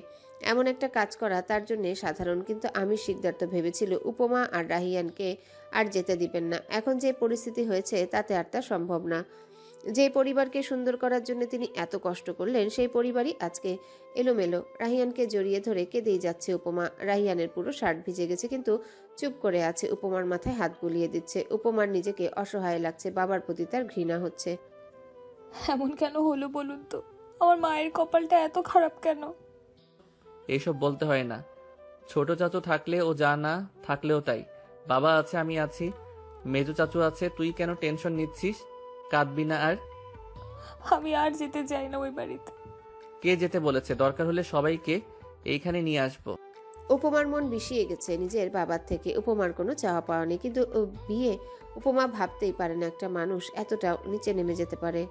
এমন একটা কাজ করা তার জন্য সাধারণ, কিন্তু আমির শিকদার তো ভেবেছিল উপমা আর রাহিয়ানকে আর যেতে দিবেন না। এখন যে পরিস্থিতি হয়েছে তাতে আর তা সম্ভব না। যে পরিবারকে সুন্দর করার জন্য তিনি এত কষ্ট করলেন, সেই পরিবারই আজকে এলোমেলো। রাহিয়ানকে জড়িয়ে ধরে কেঁদেই যাচ্ছে উপমা। রাহিয়ানের পুরো শার্ট ভিজে গেছে, কিন্তু চুপ করে আছে। উপমার মাথায় হাত বুলিয়ে দিচ্ছে। উপমার নিজেকে অসহায় লাগছে। বাবার প্রতি তার ঘৃণা হচ্ছে। এমন কেন হলো বলুন তো, আমার মায়ের কপালটা এত খারাপ কেন? এইসব বলতে হয় না। ছোট চাচু থাকলে ও যা, না থাকলেও তাই। বাবা আছে, আমি আছি, মেজো চাচু আছে, তুই কেন টেনশন নিচ্ছিস? কাঁদবি না আর। আমি আর যেতে চাই না ওই বাড়িতে। কে যেতে বলেছে? দরকার হলে সবাইকে এইখানে নিয়ে আসবো। উপমার মন বিষিয়ে গেছে নিজের বাবার থেকে। উপমার কোনো চাওয়া পাওয়া নেই, কিন্তু বিয়ে উপমা ভাবতেই পারে না একটা মানুষ এতটাও নিচে নেমে যেতে পারে।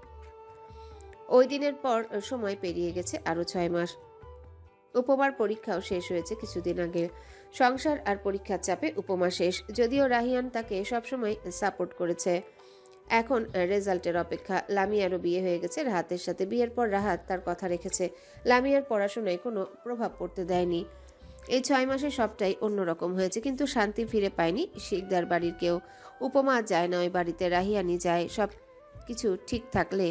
ওই দিনের পর সময় পেরিয়ে গেছে আরো 6 মাস। উপমার পরীক্ষাও শেষ হয়েছে কিছুদিন আগে। সংসার আর পরীক্ষার চাপে উপমা শেষ। যদিও রাহিয়ান তাকে সবসময় সাপোর্ট করেছে। এখন রেজাল্টের অপেক্ষা। লামিয়ারও বিয়ে হয়ে গেছে রাহাতের সাথে। বিয়ের পর রাহাত তার কথা রেখেছে। লামিয়ার পড়াশোনায় কোনো প্রভাব পড়তে দেয়নি। এই 6 মাসে সবটাই অন্যরকম হয়েছে, কিন্তু শান্তি ফিরে পায়নি শিকদার বাড়ির কেউ। উপমা যায় না ওই বাড়িতে, রাহিয়ানই যায়। সব কিছু ঠিক থাকলে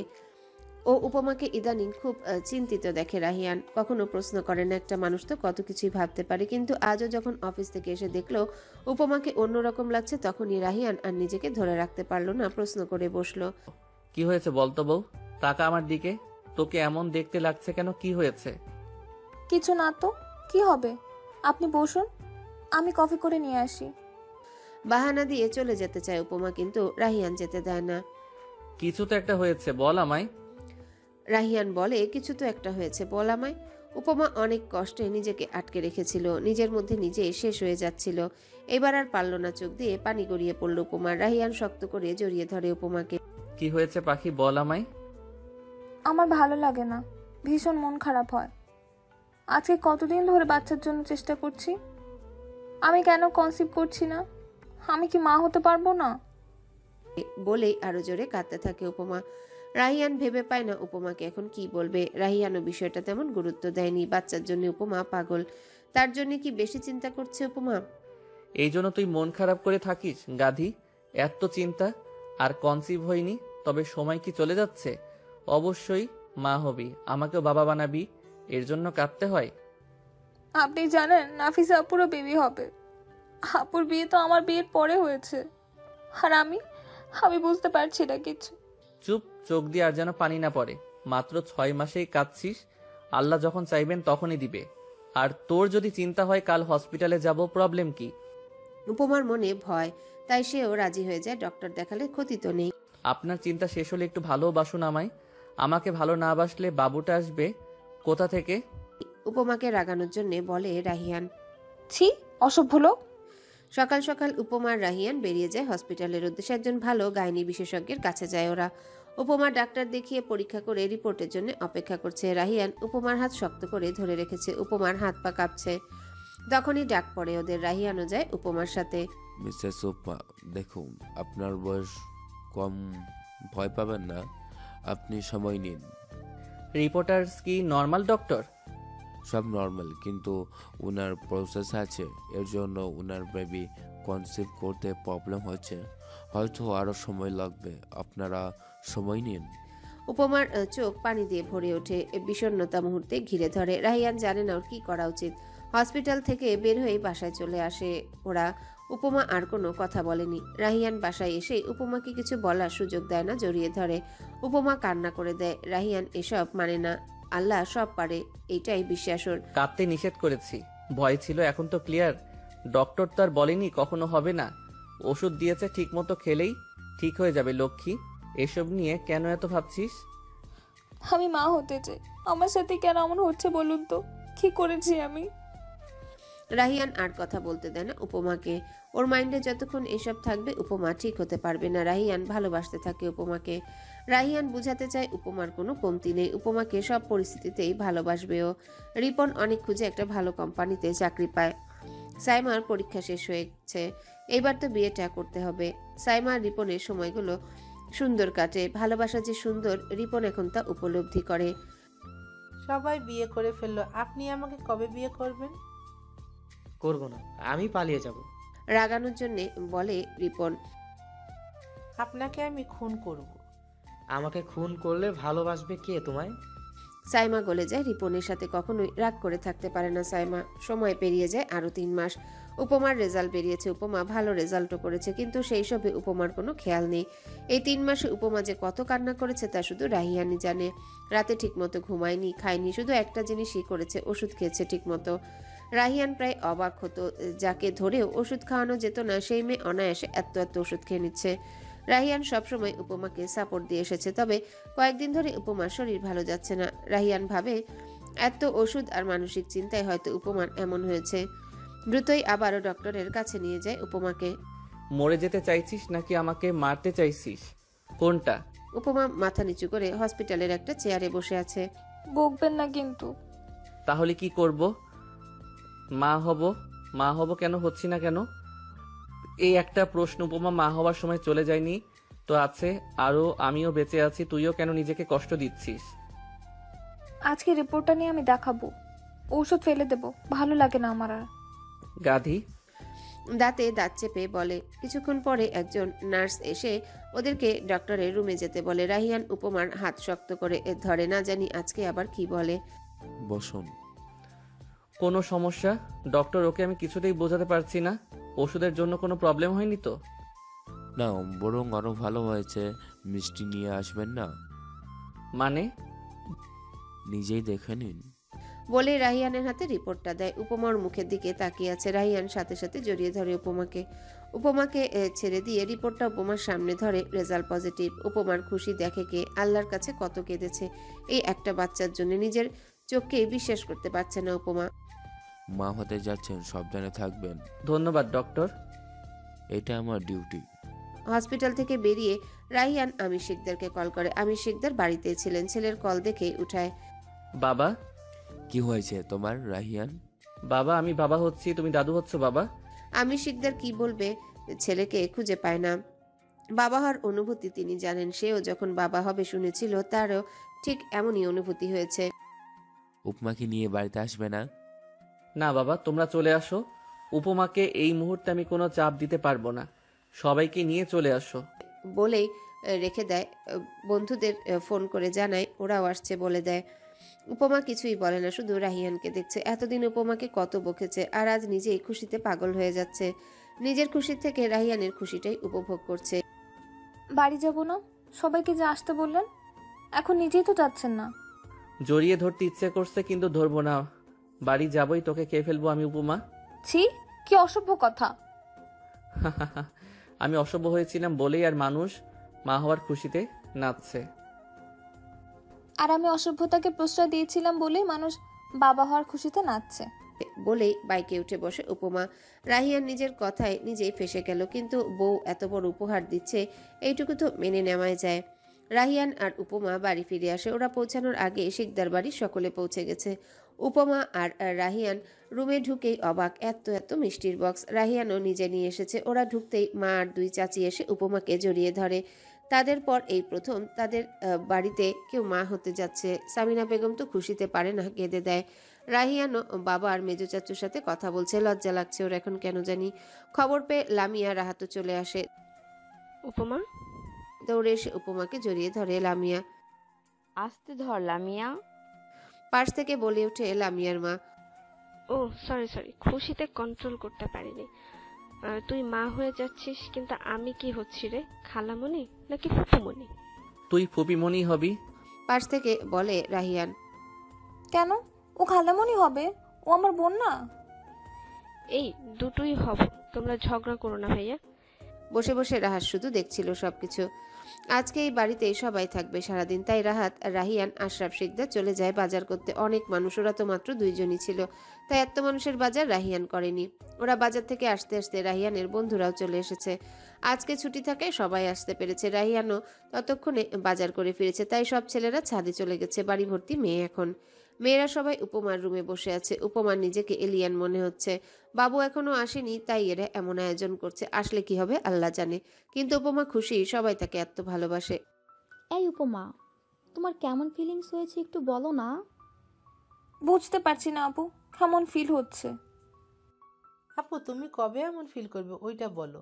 ও উপমাকে ইদানিং খুব চিন্তিত দেখে রাহিয়ান। কখনো প্রশ্ন করে না, একটা মানুষ তো কত কিছুই ভাবতে পারে। কিন্তু আজও যখন অফিস থেকে এসে দেখলো উপমাকে অন্যরকম লাগছে, তখনই রাহিয়ান আর নিজেকে ধরে রাখতে পারলো না, প্রশ্ন করে বসলো। কি হয়েছে বলতো বউ? তাকা আমার দিকে। তোকে এমন দেখতে লাগছে কেন? কি হয়েছে? কিছু না তো, কি হবে? আপনি বসুন, আমি কফি করে নিয়ে আসি। বাহানা দিয়ে চলে যেতে চায় উপমা, কিন্তু রাহিয়ান যেতে দেয় না। কিছু তো একটা হয়েছে, বল আমায়। রাহিয়ান বলে, কিছু তো একটা হয়েছে, বল আমায়। উপমা অনেক কষ্টে নিজেকে আটকে রেখেছিল, নিজের মধ্যে নিজেই শেষ হয়ে যাচ্ছিল। এবার আর পারল না, চোখ দিয়ে পানি গড়িয়ে পড়ল উপমা। রাহিয়ান শক্ত করে জড়িয়ে ধরে উপমাকে। কি হয়েছে পাখি, বল আমায়। আমার ভালো লাগে না, ভীষণ মন খারাপ হয়। আজকে কতদিন ধরে বাচ্চার জন্য চেষ্টা করছি, আমি কেন কনসিভ করছি না? আমি কি মা হতে পারবো না? বলেই আরো জোরে কাঁদতে থাকে উপমা। রাহিয়ান ভেবে পায় না উপমাকে এখন কি বলবে। রাহিয়ানও বিষয়টা তেমন গুরুত্ব দেয়নি। বাচ্চার জন্য উপমা পাগল, তার জন্য কি বেশি চিন্তা করছে উপমা? এই জন্য তুই মন খারাপ করে থাকিস গাধি? এত চিন্তা? আর কনসিভ হয়নি, তবে সময় কি চলে যাচ্ছে? অবশ্যই মা হবি, আমাকেও বাবা বানাবি, এর জন্য কাঁদতে হয়? আপনি জানেন নাফিসা আপুরও বেবি হবে। আপুর বিয়ে তো আমার বিয়ের পরে হয়েছে, আর আমি বুঝতে পারছি না কিছু। চুপ, চোখ দিয়ে আর যেন পানি না পড়ে। মাত্র 6 মাসেই কাঁদছিস, আল্লাহ যখন চাইবেন তখনই দিবে। আর তোর যদি চিন্তা হয় কাল হসপিটালে যাব, প্রবলেম কি? উপমার মনে ভয়, তাই সেও রাজি হয়ে যায়। ডক্টর দেখালে ক্ষতি তো নেই। আপনার চিন্তা শেষ হলে একটু ভালোবাসুন আমায়। আমাকে ভালো না বাসলে বাবুটা আসবে কোথা থেকে? উপমাকে রাগানোর জন্য বলে রাহিয়ান। ছি, অসভ্য লোক। সকাল সকাল উপমার রাহিয়ান বেরিয়ে যায় হসপিটালের উদ্দেশ্যে। একজন ভালো গাইনি বিশেষজ্ঞের কাছে যায় ওরা। উপমা ডাক্তার দেখিয়ে পরীক্ষা করে রিপোর্টের জন্য অপেক্ষা করছে। রাহিয়ান উপমার হাত শক্ত করে ধরে রেখেছে। উপমার হাত পা কাঁপছে। তখনই ডাক পড়ে ওদের। রাহিয়ানও যায় উপমার সাথে। মিসেস উপমা, দেখুন আপনার বয়স কম, ভয় পাবেন না, আপনি সময় নিন। রিপোর্টার্স কি নর্মাল ডক্টর? সব নর্মাল, কিন্তু ওনার প্রসেস আছে, এর জন্য ওনার বেবি কনসিভ করতে প্রবলেম হচ্ছে, হয়তো আরও সময় লাগবে, আপনারা সময় নিন। উপমার চোখ পানি দিয়ে ভরে ওঠে। বিষণ্ণতা মুহূর্তে ঘিরে ধরে। রাহিয়ান জানে না ওর কি করা উচিত। হসপিটাল থেকে বের হয়ে বাসায় চলে আসে ওরা। উপমা আর কোনো কথা বলেনি। রাহিয়ান বাসায় এসে উপমাকে কিছু বলার সুযোগ দেয় না, জড়িয়ে ধরে। উপমা কান্না করে দেয়। রাহিয়ান এসব মানে না, আল্লাহ সব পারে, এইটাই বিশ্বাস ওর। কাঁদতে নিষেধ করেছি, ভয় ছিল, এখন তো ক্লিয়ার। ডক্টর তো আর বলেনি কখনো হবে না, ওষুধ দিয়েছে, ঠিক মতো খেলেই ঠিক হয়ে যাবে লক্ষ্মী। এসব নিয়ে কেন এত ভাবছিস? আমি মা হতে চাই, আমার সাথে কেন এমন হচ্ছে বলুন তো? কি করেছি আমি? রাহিয়ান আর কথা বলতে দেয় না উপমাকে। ওর মাইন্ডে যতক্ষণ এসব থাকবে উপমা ঠিক হতে পারবে না। রাহিয়ান ভালোবাসতে থাকে উপমাকে। রাহিয়ান বুঝাতে চায় উপমার কোনো কমতি নেই, উপমাকে সব পরিস্থিতিতেই ভালোবাসবে ও। রিপন অনেক খুঁজে একটা ভালো কোম্পানিতে চাকরি পায়। সাইমার পরীক্ষা শেষ হয়েছে, এইবার তো বিয়েটা করতে হবে। সাইমা আর রিপনের সময়গুলো সুন্দর কাটে। ভালোবাসা যে সুন্দর, রিপন এখন তা উপলব্ধি করে। সবাই বিয়ে করে ফেললো, আপনি আমাকে কবে বিয়ে করবেন? করবো না, আমি পালিয়ে যাব। রাগানোর জন্য বলে রিপন। আপনাকে আমি খুন করব। আমাকে খুন করলে ভালোবাসবে কে তোমায়? সাইমা গলে যায়। রিপনের সাথে কখনোই রাগ করে থাকতে পারে না সাইমা। সময় পেরিয়ে যায় আরো 3 মাস। উপমার রেজাল্ট বেরিয়েছে, উপমা ভালো রেজাল্টও করেছে, কিন্তু সেই সবে উপমার কোনো খেয়াল নেই। এই 3 মাসে উপমা যে কত কান্না করেছে তা শুধু রাহিয়ানি জানে। রাতে ঠিকমতো ঘুমায়নি, খায়নি, শুধু একটা জিনিসই করেছে, ওষুধ খেয়েছে ঠিকমতো। রাহিয়ান প্রায় অবাক হতো, যাকে ধরেও ওষুধ খাওয়ানো যেত না সেই মেয়ে অনায়াসে এত এত ওষুধ খেয়ে নিচ্ছে। রাহিয়ান সবসময় উপমাকে সাপোর্ট দিয়ে এসেছে, তবে কয়েকদিন ধরে উপমার শরীর ভালো যাচ্ছে না। রাহিয়ান ভাবে এত ওষুধ আর মানসিক চিন্তায় হয়তো উপমার এমন হয়েছে। দ্রুতই আবারও ডক্টরের কাছে নিয়ে যায় উপমাকে। মরে যেতে চাইছিস নাকি আমাকে মারতে চাইছিস, কোনটা? উপমা মাথা নিচু করে হসপিটালের একটা চেয়ারে বসে আছে। বকবেন না কিন্তু। তাহলে কি করব? মা হব। মা হব কেন হচ্ছি না কেন? এই একটা প্রশ্ন। উপমা মা হওয়ার সময় চলে যায়নি তো আছে, আরও আমিও বেঁচে আছি, তুইও কেন নিজেকে কষ্ট দিচ্ছিস? আজকে রিপোর্টটা নিয়ে আমি দেখাবো, ওষুধ ফেলে দেব, ভালো লাগে না আমার আর। গাধি। দাঁতে দাঁত চেপে বলে। কিছুক্ষণ পরে একজন নার্স এসে ওদেরকে ডক্টরের রুমে যেতে বলে। রাহিয়ান উপমার হাত শক্ত করে ধরে, না জানি আজকে আবার কি বলে। বসুন। কোনো সমস্যা? ডক্টর, ওকে আমি কিছুতেই বোঝাতে পারছি না, ওষুধের জন্য কোনো প্রবলেম হয়নি তো? না, বরং আরো ভালো হয়েছে। মিষ্টি নিয়ে আসবেন না? মানে? নিজেই দেখে নিন। বলে রাহিয়ানের হাতে রিপোর্টটা দেয়। উপমার মুখের দিকে তাকিয়ে আছে। রাহিয়ান সাথে সাথে জড়িয়ে ধরে উপমাকে। উপমাকে ছেড়ে দিয়ে রিপোর্টটা উপমার সামনে ধরে। Result positive. উপমার খুশি দেখে কে, আল্লাহর কাছে কত কেঁদেছে এই একটা বাচ্চার জন্য। নিজের চোখকে বিশ্বাস করতে পারছে না উপমা। মা হতে যাচ্ছেন, সাবধানে থাকবেন। ধন্যবাদ ডক্টর। এটা আমার ডিউটি। হসপিটাল থেকে বেরিয়ে রাহিয়ান আমির শেখদারকে কল করে। আমির শেখদার বাড়িতে ছিলেন। ছেলের কল দেখে উঠায়। বাবা। কি হয়েছে তোমার রাহিয়ান? বাবা, আমি বাবা হচ্ছি, তুমি দাদু হচ্ছ বাবা। আমি শিকদার কি বলবে, ছেলেকে খুঁজে পায় না। বাবা হওয়ার অনুভূতি তিনি জানেন, সেও যখন বাবা হবে শুনেছিল তারও ঠিক এমনই অনুভূতি হয়েছে। উপমাকে নিয়ে বাড়িতে আসবে না? না বাবা, তোমরা চলে আসো। উপমাকে এই মুহূর্তে আমি কোনো চাপ দিতে পারবো না, সবাইকে নিয়ে চলে আসো। বলেই রেখে দেয়। বন্ধুদের ফোন করে জানায় ওরাও আসছে বলে দেয়। উপমা কিছুই বলে না, শুধু রাহিয়ানকে দেখছে। এতদিন উপমাকে কত বকেছে, আর আজ নিজেই খুশিতে পাগল হয়ে যাচ্ছে। নিজের খুশির থেকে রাহিয়ানের খুশিটাই উপভোগ করছে। বাড়ি যাব না, সবাইকে যে আসতে বললেন, এখন নিজেই তো যাচ্ছেন না। জড়িয়ে ধরতে ইচ্ছে করছে কিন্তু ধরবো না। বাড়ি যাবই, তোকে খেয়ে ফেলবো আমি উপমা। ছি, কি অসভ্য কথা। আমি অসভ্য হয়েছিলাম বলেই আর মানুষ মা হওয়ার খুশিতে নাচছে। আর আমি অসভ্যতাকে প্রশ্রয় দিয়েছিলাম বলেই মানুষ বাবা হওয়ার খুশিতে নাচছে। বলেই বাইকে উঠে বসে উপমা। রাহিয়ান নিজের কথায় নিজেই ফেসে গেল, কিন্তু বউ এত বড় উপহার দিচ্ছে এইটুকু তো মেনে নেওয়াই যায়। রাহিয়ান আর উপমা বাড়ি ফিরে আসে। ওরা পৌঁছানোর আগে শিকদার বাড়ি সকলে পৌঁছে গেছে। উপমা আর রাহিয়ান রুমে ঢুকেই অবাক, এত এত মিষ্টির বক্স। রাহিয়ানও নিজে নিয়ে এসেছে। ওরা ঢুকতেই মা আর দুই চাচি এসে উপমাকে জড়িয়ে ধরে। তাদের পর এই প্রথম তাদের বাড়িতে কেউ মা হতে যাচ্ছে। সামিনা বেগম তো খুশিতে পারে না, কেঁদে দেয়। রাহিয়ানও বাবা আর মেজো চাচুর সাথে কথা বলছে। লজ্জা লাগছে ওর এখন কেন জানি। খবর পেয়ে লামিয়া রাহাতও চলে আসে। উপমা, দৌড়ে এসে উপমাকে জড়িয়ে ধরে লামিয়া। আসতে ধর লামিয়া। পাশ থেকে বলে ওঠে লামিয়ার মা। ও সরি, খুশিতে কন্ট্রোল করতে পারিনি। তুই মা হয়ে যাচ্ছিস, কিন্তু আমি কি হচ্ছি রে? খালামণি নাকি ফুপুমণি? তুই ফুপিমণি হবি। পাশ থেকে বলে রাহিয়ান। কেন? ও খালামণি হবে, ও আমার বোন না। এই দুটোই হব, তোমরা ঝগড়া করো না ভাইয়া। বসে বসে রাহাত শুধু দেখছিল সবকিছু। আজকে এই বাড়িতে সবাই থাকবে সারাদিন, তাই রাহাত, রাহিয়ান, আশরাফ শিকদার চলে যায় বাজার করতে। অনেক মানুষ, ওরা তো মাত্র দুইজনই ছিল, তাই এত মানুষের বাজার রাহিয়ান করেনি। ওরা বাজার থেকে আসতে আসতে রাহিয়ানের বন্ধুরাও চলে এসেছে। আজকে ছুটি থাকে, সবাই আসতে পেরেছে। রাহিয়ানও ততক্ষণে বাজার করে ফিরেছে, তাই সব ছেলেরা ছাদে চলে গেছে। বাড়ি ভর্তি মেয়ে এখন। মেয়েরা সবাই উপমার রুমে বসে আছে। উপমার নিজেকে এলিয়ান মনে হচ্ছে। বাবু এখনো আসেনি, তাই এরা এমন আয়োজন করছে। আসলে কি হবে আল্লাহ জানে, কিন্তু উপমা খুশি, সবাই তাকে এত ভালোবাসে। এই উপমা, তোমার কেমন ফিলিংস হয়েছে একটু বলো না। বুঝতে পারছি না আপু, কেমন ফিল হচ্ছে। আপু তুমি কবে এমন ফিল করবে ওইটা বলো।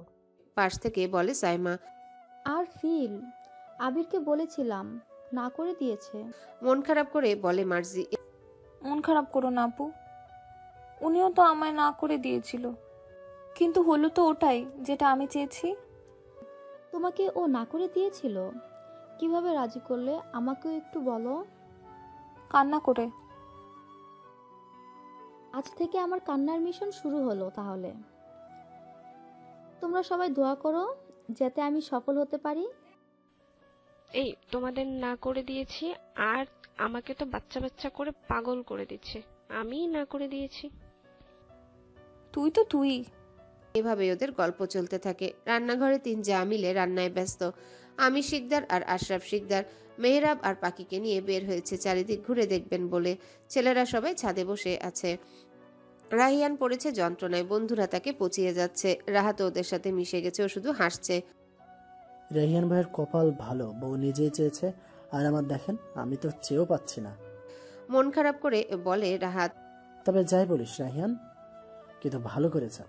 পাশ থেকে বলে সাইমা। আর ফিল, আবিরকে বলেছিলাম, না করে দিয়েছে। মন খারাপ করে বলে মার্জি। মন খারাপ করো না আপু, উনিও তো আমায় না করে দিয়েছিল, কিন্তু হলো তো ওটাই যেটা আমি চেয়েছি। তোমাকে ও না করে দিয়েছিল? কিভাবে রাজি করলে আমাকেও একটু বলো। কান্না করে। আজ থেকে আমার কান্নার মিশন শুরু হলো। তাহলে তোমরা সবাই দোয়া করো যাতে আমি সফল হতে পারি। এই তোমাদের না করে দিয়েছি, আর আমাকে তো বাচ্চা বাচ্চা করে পাগল করে দিচ্ছে। আমি না করে দিয়েছি। তুই তো তুই। এভাবে ওদের গল্প চলতে থাকে। রান্নাঘরে তিন জা মিলে রান্নায় ব্যস্ত। আমি শিকদার আর আশরাফ শিকদার মেহরাব আর পাখিকে নিয়ে বের হয়েছে চারিদিক ঘুরে দেখবেন বলে। ছেলেরা সবাই ছাদে বসে আছে। রাহিয়ান পড়েছে যন্ত্রণায়, বন্ধুরা তাকে পচিয়ে যাচ্ছে। রাহাত ওদের সাথে মিশে গেছে, ও শুধু হাসছে। রাহিয়ান ভাইয়ের কপাল ভালো, বউ নিজেই চেয়েছে, আর আমার দেখেন আমি তো চেয়েও পাচ্ছি না। মন খারাপ করে বলে রাহাত। তবে যাই বলিস রাহিয়ান, কিন্তু ভালো করেছে,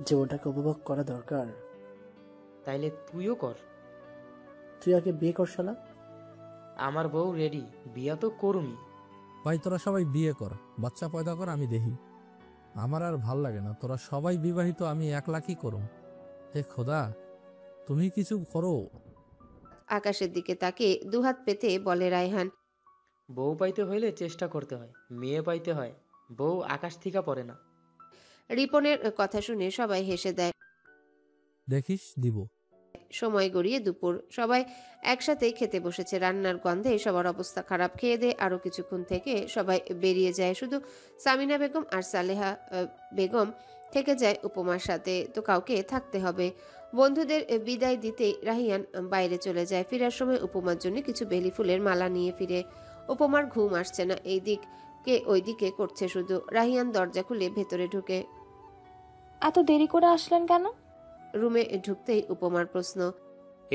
জীবনটাকে উপভোগ করা দরকার। তাইলে তুইও কর। তুই আগে বিয়ে কর শালা। আমার বউ রেডি, বিয়া তো করুমি। ভাই তোরা সবাই বিয়ে কর, বাচ্চা পয়দা কর, আমি দেখি। আমার আর ভাল লাগে না, তোরা সবাই বিবাহিত, আমি একলা কি করুম? হে খোদা, তুমি কিছু করো। আকাশের দিকে তাকে দুহাত পেতে বলে রায়হান। বউ পাইতে হইলে চেষ্টা করতে হয়, মেয়ে পাইতে হয়, বউ আকাশ থেকে পড়ে না। রিপনের কথা শুনে সবাই হেসে দেয়। দেখিস দিব। সময় গড়িয়ে দুপুর। সবাই একসাথে খেতে বসেছে। রান্নার গন্ধে সবার অবস্থা খারাপ। খেয়ে দিয়ে আরো কিছুক্ষণ থেকে সবাই বেরিয়ে যায়। শুধু সামিনা বেগম আর সালেহা বেগম থেকে যায় উপমার সাথে, তো কাউকে থাকতে হবে। বন্ধুদের বিদায় দিতে রাহিয়ান বাইরে চলে যায়। ফেরার সময় উপমার জন্য কিছু বেলি ফুলের মালা নিয়ে ফিরে। উপমার ঘুম আসছে না, এই দিকে ওই দিকে করছে শুধু। রাহিয়ান দরজা খুলে ভেতরে ঢুকে। এত দেরি করে আসলেন কেন? রুমে ঢুকতেই উপমার প্রশ্ন।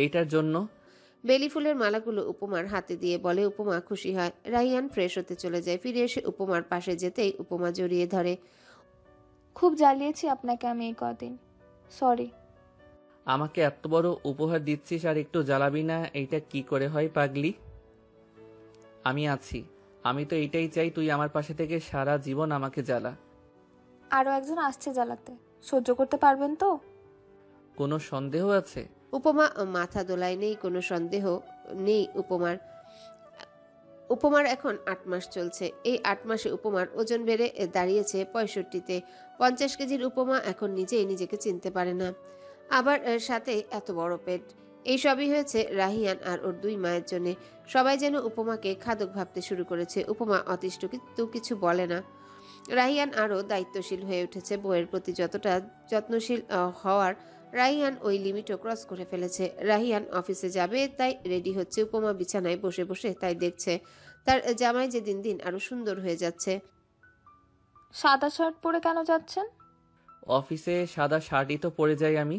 এইটার জন্য। বেলি ফুলের মালাগুলো উপমার হাতে দিয়ে বলে। উপমা খুশি হয়। রাহিয়ান ফ্রেশ হতে চলে যায়। ফিরে এসে উপমার পাশে যেতেই উপমা জড়িয়ে ধরে। খুব জ্বালিয়েছি আপনাকে আমি এই কদিন, সরি। আমাকে এত বড় উপহার দিচ্ছিস আর একটু জ্বালাবি না? এইটা কি করে হয় পাগলি? আমি আছি। আমি তো এইটাই চাই, তুই আমার পাশে থেকে সারা জীবন আমাকে জ্বালা। আরো একজন আসছে জ্বালাতে, সহ্য করতে পারবেন তো? কোনো সন্দেহ আছে? উপমা মাথা দোলায়। নেই কোনো সন্দেহ নেই উপমার এখন 8 মাস চলছে। এই 8 মাসে উপমার ওজন বেড়ে দাঁড়িয়েছে 65-তে। 50 কেজির উপমা এখন নিজেই নিজেকে চিনতে পারে না। আবার সাথে এত বড় পেট। এই সবই হয়েছে রাহিয়ান আর ওর 2 মায়ের জন্য। সবাই যেন উপমাকে খাদক ভাবতে শুরু করেছে। উপমা অতিষ্ঠ, কিন্তু কিছু বলে না। রাহিয়ান আরও দায়িত্বশীল হয়ে উঠেছে। বইয়ের প্রতি যতটা যত্নশীল হওয়ার রাহিয়ান ওই লিমিটও ক্রস করে ফেলেছে। রাহিয়ান অফিসে যাবে তাই রেডি হচ্ছে। উপমা বিছানায় বসে বসে তাই দেখছে। তার জামাই যে দিন দিন আরো সুন্দর হয়ে যাচ্ছে। সাদা শার্ট পরে কেন যাচ্ছেন? অফিসে সাদা শার্টই তো পরে যাই আমি।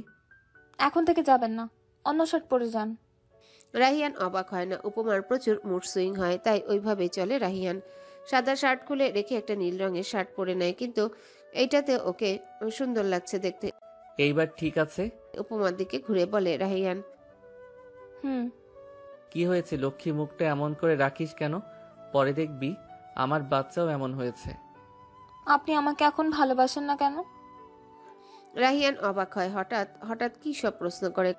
এখন থেকে যাবেন না, অন্য শার্ট পরে যান। রাহিয়ান অবাক হয় না। উপমার প্রচুর মুড সুইং হয়, তাই ওইভাবেই চলে রাহিয়ান। সাদা শার্ট খুলে রেখে একটা নীল রঙের শার্ট পরে নেয়, কিন্তু এইটাতে ওকে সুন্দর লাগছে দেখতে। এইবার ঠিক আছে? উপমার দিকে ঘুরে বলে রাহিয়ান। কি হয়েছে লক্ষ্মী, মুখটা এমন করে রাখিস কেন? পরে দেখবি আমার বাচ্চাও এমন হয়েছে। আপনি আমাকে এখন ভালোবাসেন না কেন? রাহিয়ান অবাক হয়। হঠাৎ হঠাৎ কি সব প্রশ্ন করে।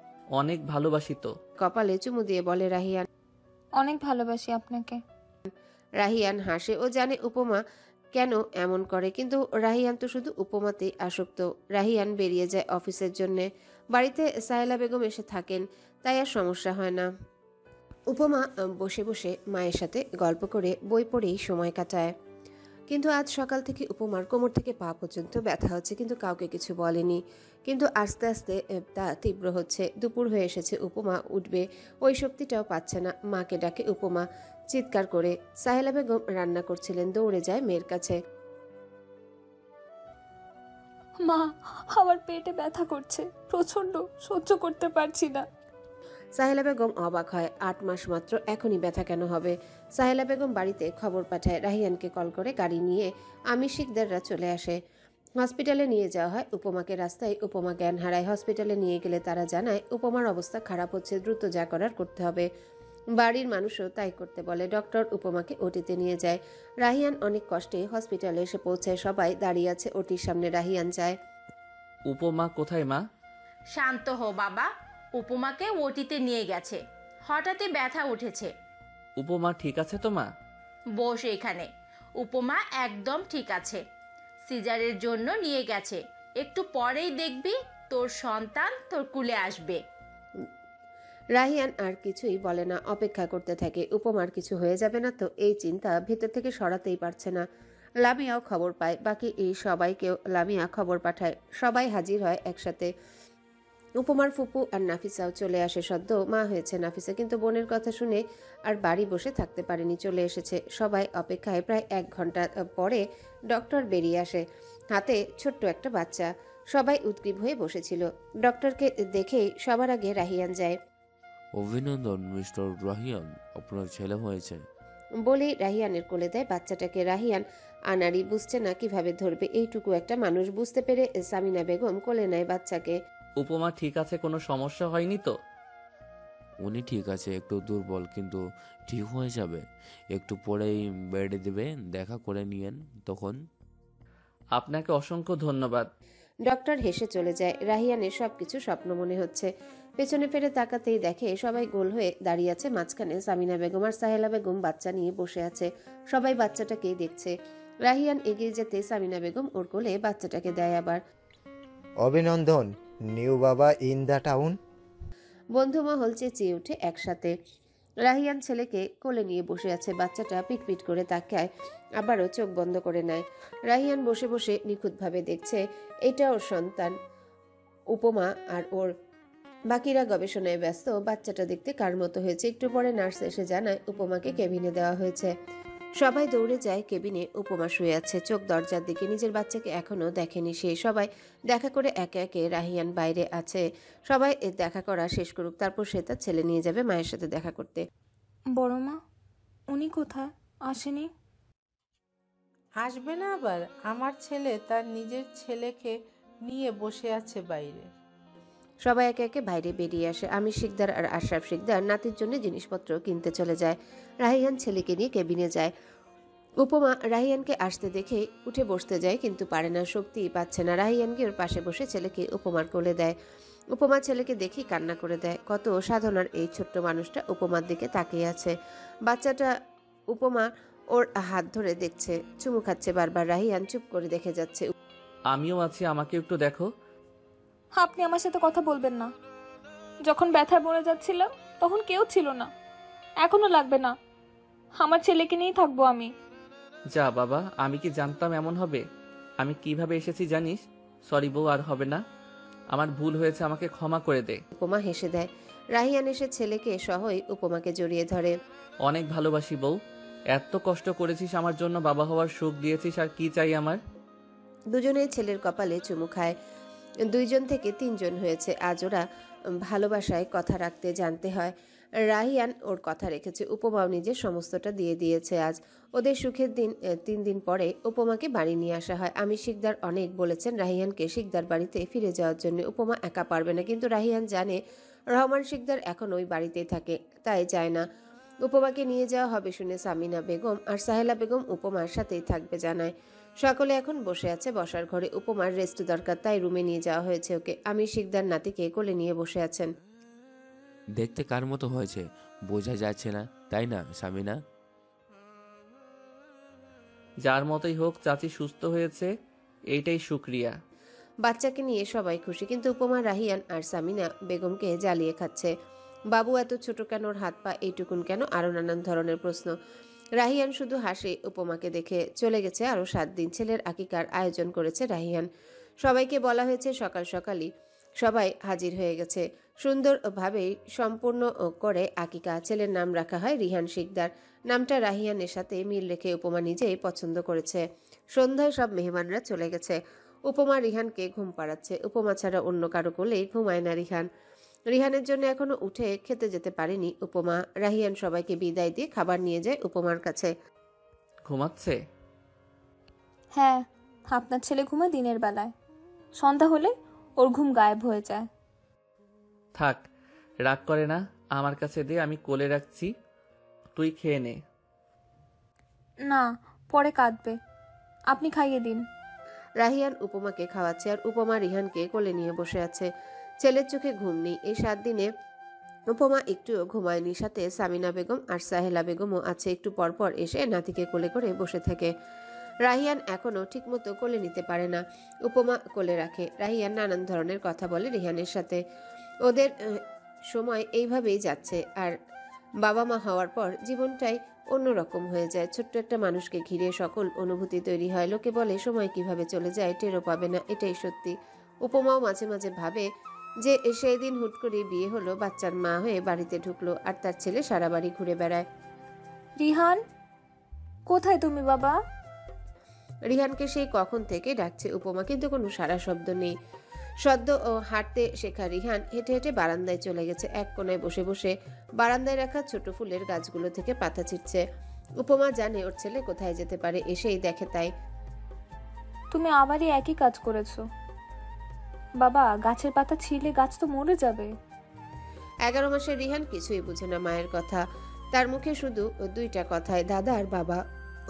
অনেক ভালোবাসি তো। কপালে চুমু দিয়ে বলে রাহিয়ান। অনেক ভালোবাসি আপনাকে। রাহিয়ান হাসে। ও জানে উপমা কেন এমন করে, কিন্তু রাহিয়ান তো শুধু উপমাতেই আসক্ত। রাহিয়ান বেরিয়ে যায় অফিসের জন্যে। বাড়িতে সাহেলা বেগম এসে থাকেন, তাই আর সমস্যা হয় না। উপমা বসে বসে মায়ের সাথে গল্প করে বই পড়েই সময় কাটায়। কিন্তু আজ সকাল থেকে উপমার কোমর থেকে পা পর্যন্ত ব্যথা হচ্ছে, কিন্তু কাউকে কিছু বলেনি। কিন্তু আস্তে আস্তে তা তীব্র হচ্ছে। দুপুর হয়ে এসেছে, উপমা উঠবে ওই শক্তিটাও পাচ্ছে না। মাকে ডাকে উপমা চিৎকার করে। সাহেলা বেগম রান্না করছিলেন, দৌড়ে যায় মেয়ের কাছে। মা, আমার পেটে ব্যথা করছে প্রচন্ড, সহ্য করতে পারছি না। সাহেলা বেগম অবাক হয়। 8 মাস মাত্র, এখনই ব্যথা কেন হবে? সাহেলা বেগম বাড়িতে খবর পাঠায়। রাহিয়ানকে কল করে গাড়ি নিয়ে আমির শিকদাররা চলে আসে। হসপিটালে নিয়ে যাওয়া হয় উপমাকে। রাস্তায় উপমা জ্ঞান হারায়। হসপিটালে নিয়ে গেলে তারা জানায় উপমার অবস্থা খারাপ হচ্ছে, দ্রুত যা করার করতে হবে। বাড়ির মানুষও তাই করতে বলে। ডক্টর উপমাকে ওটিতে নিয়ে যায়। রাহিয়ান অনেক কষ্টে হসপিটালে এসে পৌঁছায়। সবাই দাঁড়িয়ে আছে ওটির সামনে। রাহিয়ান যায়। উপমা কোথায় মা? শান্ত হো বাবা, উপমাকে ওটিতে নিয়ে গেছে, হঠাৎই ব্যথা উঠেছে। উপমা ঠিক আছে তো মা? বস এখানে। উপমা একদম ঠিক আছে, সিজারের জন্য নিয়ে গেছে। একটু পরেই দেখবি তোর সন্তান তোর কুলে আসবে। রাহিয়ান আর কিছুই বলে না, অপেক্ষা করতে থাকে। উপমার কিছু হয়ে যাবে না তো, এই চিন্তা ভিতর থেকে সরাতেই পারছে না। লামিয়াও খবর পায়। বাকি এই সবাইকেও লামিয়া খবর পাঠায়। সবাই হাজির হয় একসাথে। উপমার ফুপু আর নাফিসাও চলে আসে। সদ্য মা হয়েছে নাফিসা, কিন্তু বোনের কথা শুনে আর বাড়ি বসে থাকতে পারেনি, চলে এসেছে। সবাই অপেক্ষায়। প্রায় 1 ঘন্টা পরে ডক্টর বেরিয়ে আসে, হাতে ছোট্ট একটা বাচ্চা। সবাই উদ্গ্রীব হয়ে বসেছিল। ডক্টরকে দেখেই সবার আগে রাহিয়ান যায়। অভিনন্দন মিস্টার রাহিয়ান, আপনার ছেলে হয়েছে বলেই রাহিয়ানের কোলে দেয় বাচ্চাটাকে। রাহিয়ান আনাড়ি, বুঝছে না কিভাবে ধরবে। এইটুকু একটা মানুষ। বুঝতে পেরে সামিনা বেগম কোলে নেয় বাচ্চাকে। উপমা ঠিক আছে, কোনো সমস্যা হয়নি তো? উনি ঠিক আছে, একটু দুর্বল, কিন্তু ঠিক হয়ে যাবে। একটু পরেই বেডে দেবে, দেখা করে নিয়েন তখন। আপনাকে অসংখ্য ধন্যবাদ। ডক্টর হেসে চলে যায়। রাহিয়ানের সবকিছু স্বপ্ন মনে হচ্ছে। পেছনে ফিরে তাকাতেই দেখে সবাই গোল হয়ে দাঁড়িয়ে আছে। মাঝখানে সামিনা বেগম আর সাহেলা বেগম বাচ্চা নিয়ে বসে আছে। সবাই বাচ্চাটাকেই দেখছে। রাহিয়ান এগিয়ে যেতে সামিনা বেগম ওর কোলে বাচ্চাটাকে দেয় আবার। অভিনন্দন নিউ বাবা ইন দ্য টাউন। বন্ধু মহল চেঁচিয়ে উঠে একসাথে। রাহিয়ান ছেলেকে কোলে নিয়ে বসে আছে। বাচ্চাটা পিটপিট করে তাকায়, আবারও চোখ বন্ধ করে নেয়। রাহিয়ান বসে বসে নিখুঁতভাবে দেখছে এটা ওর সন্তান উপমা, আর ওর বাকিরা গবেষণায় ব্যস্ত। বাচ্চাটা দেখতে কার মতো হয়েছে। একটু পরে নার্স এসে জানায় উপমাকে কেবিনে দেওয়া হয়েছে। সবাই দৌড়ে যায় কেবিনে। উপমা শুয়ে আছে, চোখ দরজার দিকে। নিজের বাচ্চাকে এখনো দেখেনি সে। সবাই দেখা করে একে একে। রাহিয়ান বাইরে আছে। সবাই দেখা করা শেষ করুক, তারপর সে তার ছেলে নিয়ে যাবে মায়ের সাথে দেখা করতে। বড় মা, উনি কোথায়? আসেনি? আসবে না আবার? আমার ছেলে তার নিজের ছেলেকে নিয়ে বসে আছে বাইরে। সবাই একে একে বাইরে বেরিয়ে আসে। আমির শিকদার আর আশরাফ শিকদার নাতির জন্য জিনিসপত্র কিনতে চলে যায়। রাহিয়ান ছেলেকে নিয়ে কেবিনে যায়। উপমা রাহিয়ানকে আসতে দেখে উঠে বসতে যায়, কিন্তু পারে না, শক্তি পাচ্ছে না। রাহিয়ানকে ওর পাশে বসে ছেলেকে উপমার কোলে দেয়। উপমা ছেলেকে দেখেই কান্না করে দেয়। কত সাধনার এই ছোট্ট মানুষটা উপমার দিকে তাকিয়ে আছে। বাচ্চাটা উপমা ওর হাত ধরে দেখছে, চুমু খাচ্ছে বারবার। রাহিয়ান চুপ করে দেখে যাচ্ছে। আমিও আছি, আমাকে একটু দেখো। আপনি আমার সাথে কথা বলবেন না। যখন ব্যথায় মরে যাচ্ছিলাম তখন কেউ ছিল না, এখনো লাগবে না। আমার ছেলেকে নিয়েই থাকবো আমি। যা বাবা, আমি কি জানতাম এমন হবে? আমি কিভাবে এসেছি জানিস? সরি বউ, আর হবে না। আমার ভুল হয়েছে, আমাকে ক্ষমা করে দে। উপমা হেসে দেয়। রাহিয়ান এসে ছেলেকে সহই উপমাকে জড়িয়ে ধরে। অনেক ভালোবাসি বউ, এত কষ্ট করেছিস আমার জন্য, বাবা হওয়ার সুখ দিয়েছিস, আর কি চাই আমার? দুজনেই ছেলের কপালে চুমু খায়। 2 জন থেকে 3 জন হয়েছে। আজ ওরা ভালোবাসায় কথা রাখতে জানতে হয়। রাহিয়ান ওর কথা রেখেছে। উপমাও নিজের সমস্তটা দিয়ে দিয়েছে। আজ ওদের সুখের দিন। 3 দিন পরে উপমাকে বাড়ি নিয়ে আসা হয়। আমির শিকদার অনেক বলেছেন রাহিয়ানকে শিকদার বাড়িতে ফিরে যাওয়ার জন্য। উপমা একা পারবে না, কিন্তু রাহিয়ান জানে রহমান শিকদার এখন ওই বাড়িতেই থাকে, তাই যায় না। উপমাকে নিয়ে যাওয়া হবে শুনে সামিনা বেগম আর সাহেলা বেগম উপমার সাথেই থাকবে জানায়। সকলে এখন বসে আছে বসার ঘরে। উপমার রেস্ট দরকার, তাই রুমে নিয়ে যাওয়া হয়েছে ওকে। আমির শিকদার নাতিকে কোলে নিয়ে বসে আছেন। দেখতে কার মতো হয়েছে বোঝা যাচ্ছে না, তাই না সামিনা? যার মতোই হোক, চাচি সুস্থ হয়েছে, এইটাই শুক্রিয়া। বাচ্চাকে নিয়ে সবাই খুশি, কিন্তু উপমা রাহিয়ান আর সামিনা বেগমকে জ্বালিয়ে খাচ্ছে। বাবু এত ছোট কেন, ওর হাত পা এইটুকুন কেন, আরো নানান ধরনের প্রশ্ন। রাহিয়ান শুধু হাসে উপমাকে দেখে। চলে গেছে আরো 7 দিন। ছেলের আকিকার আয়োজন করেছে রাহিয়ান। সবাইকে বলা হয়েছে, সকাল সকালই সবাই হাজির হয়ে গেছে। সুন্দরভাবেই সম্পূর্ণ করে আকিকা। ছেলের নাম রাখা হয় রিহান শিকদার। নামটা রাহিয়ানের সাথে মিল রেখে উপমা নিজেই পছন্দ করেছে। সন্ধ্যায় সব মেহমানরা চলে গেছে। উপমা রিহানকে ঘুম পাড়াচ্ছে। উপমা ছাড়া অন্য কারো কোলেই ঘুমায় না রিহান। রিহানের জন্য এখনো উঠে খেতে যেতে পারেনি উপমা। রাহিয়ান সবাইকে বিদায় দিয়ে খাবার নিয়ে যায় উপমার কাছে। ঘুমাচ্ছে? হ্যাঁ, আপনার ছেলে ঘুমায় দিনের বেলায়, সন্ধ্যা হলে ওর ঘুম গায়েব হয়ে যায়। থাক, রাগ করে না, আমার কাছে দে, আমি কোলে রাখছি, তুই খেয়ে নে। না, পরে কাঁদবে, আপনি খাইয়ে দিন। রাহিয়ান উপমাকে খাওয়াচ্ছে আর উপমা রিহানকে কোলে নিয়ে বসে আছে। ছেলের চোখে ঘুম নেই। এই 7 দিনে উপমা একটুও ঘুমায়নি। সাথে সামিনা বেগম আর সাহেলা বেগমও আছে। একটু পরপর এসে নাতিকে কোলে করে বসে থাকে। রাহিয়ান এখনো ঠিকমতো কোলে নিতে পারে না। উপমা কোলে রাখে। রাহিয়ান নানান ধরনের কথা বলে রিহানের সাথে। ওদের সময় এইভাবেই যাচ্ছে। আর বাবা মা হওয়ার পর জীবনটাই অন্যরকম হয়ে যায়। ছোট্ট একটা মানুষকে ঘিরে সকল অনুভূতি তৈরি হয়। লোকে বলে সময় কিভাবে চলে যায় টেরও পাবে না, এটাই সত্যি। উপমাও মাঝে মাঝে ভাবে যে সেই দিন হুট করে বিয়ে হলো, বাচ্চার মা হয়ে বাড়িতে ঢুকলো, আর তার ছেলে সারা বাড়ি ঘুরে বেড়ায়। রিহান, কোথায় তুমি বাবা? রিহানকে সেই কখন থেকে ডাকছে উপমা, কিন্তু কোনো সারা শব্দ নেই। সদ্য হাঁটতে শেখা রিহান হেঁটে হেঁটে বারান্দায় চলে গেছে। এক কোনায় বসে বসে বারান্দায় রাখা ছোট ফুলের গাছগুলো থেকে পাতা ছিঁড়ছে। উপমা জানে ওর ছেলে কোথায় যেতে পারে, এসেই দেখে তাই। তুমি আবারই একই কাজ করেছো বাবা, গাছের পাতা ছিঁড়লে গাছ তো মরে যাবে। 11 মাসের রিহান কিছুই বুঝে না মায়ের কথা। তার মুখে শুধু 2টা কথাই, দাদা আর বাবা।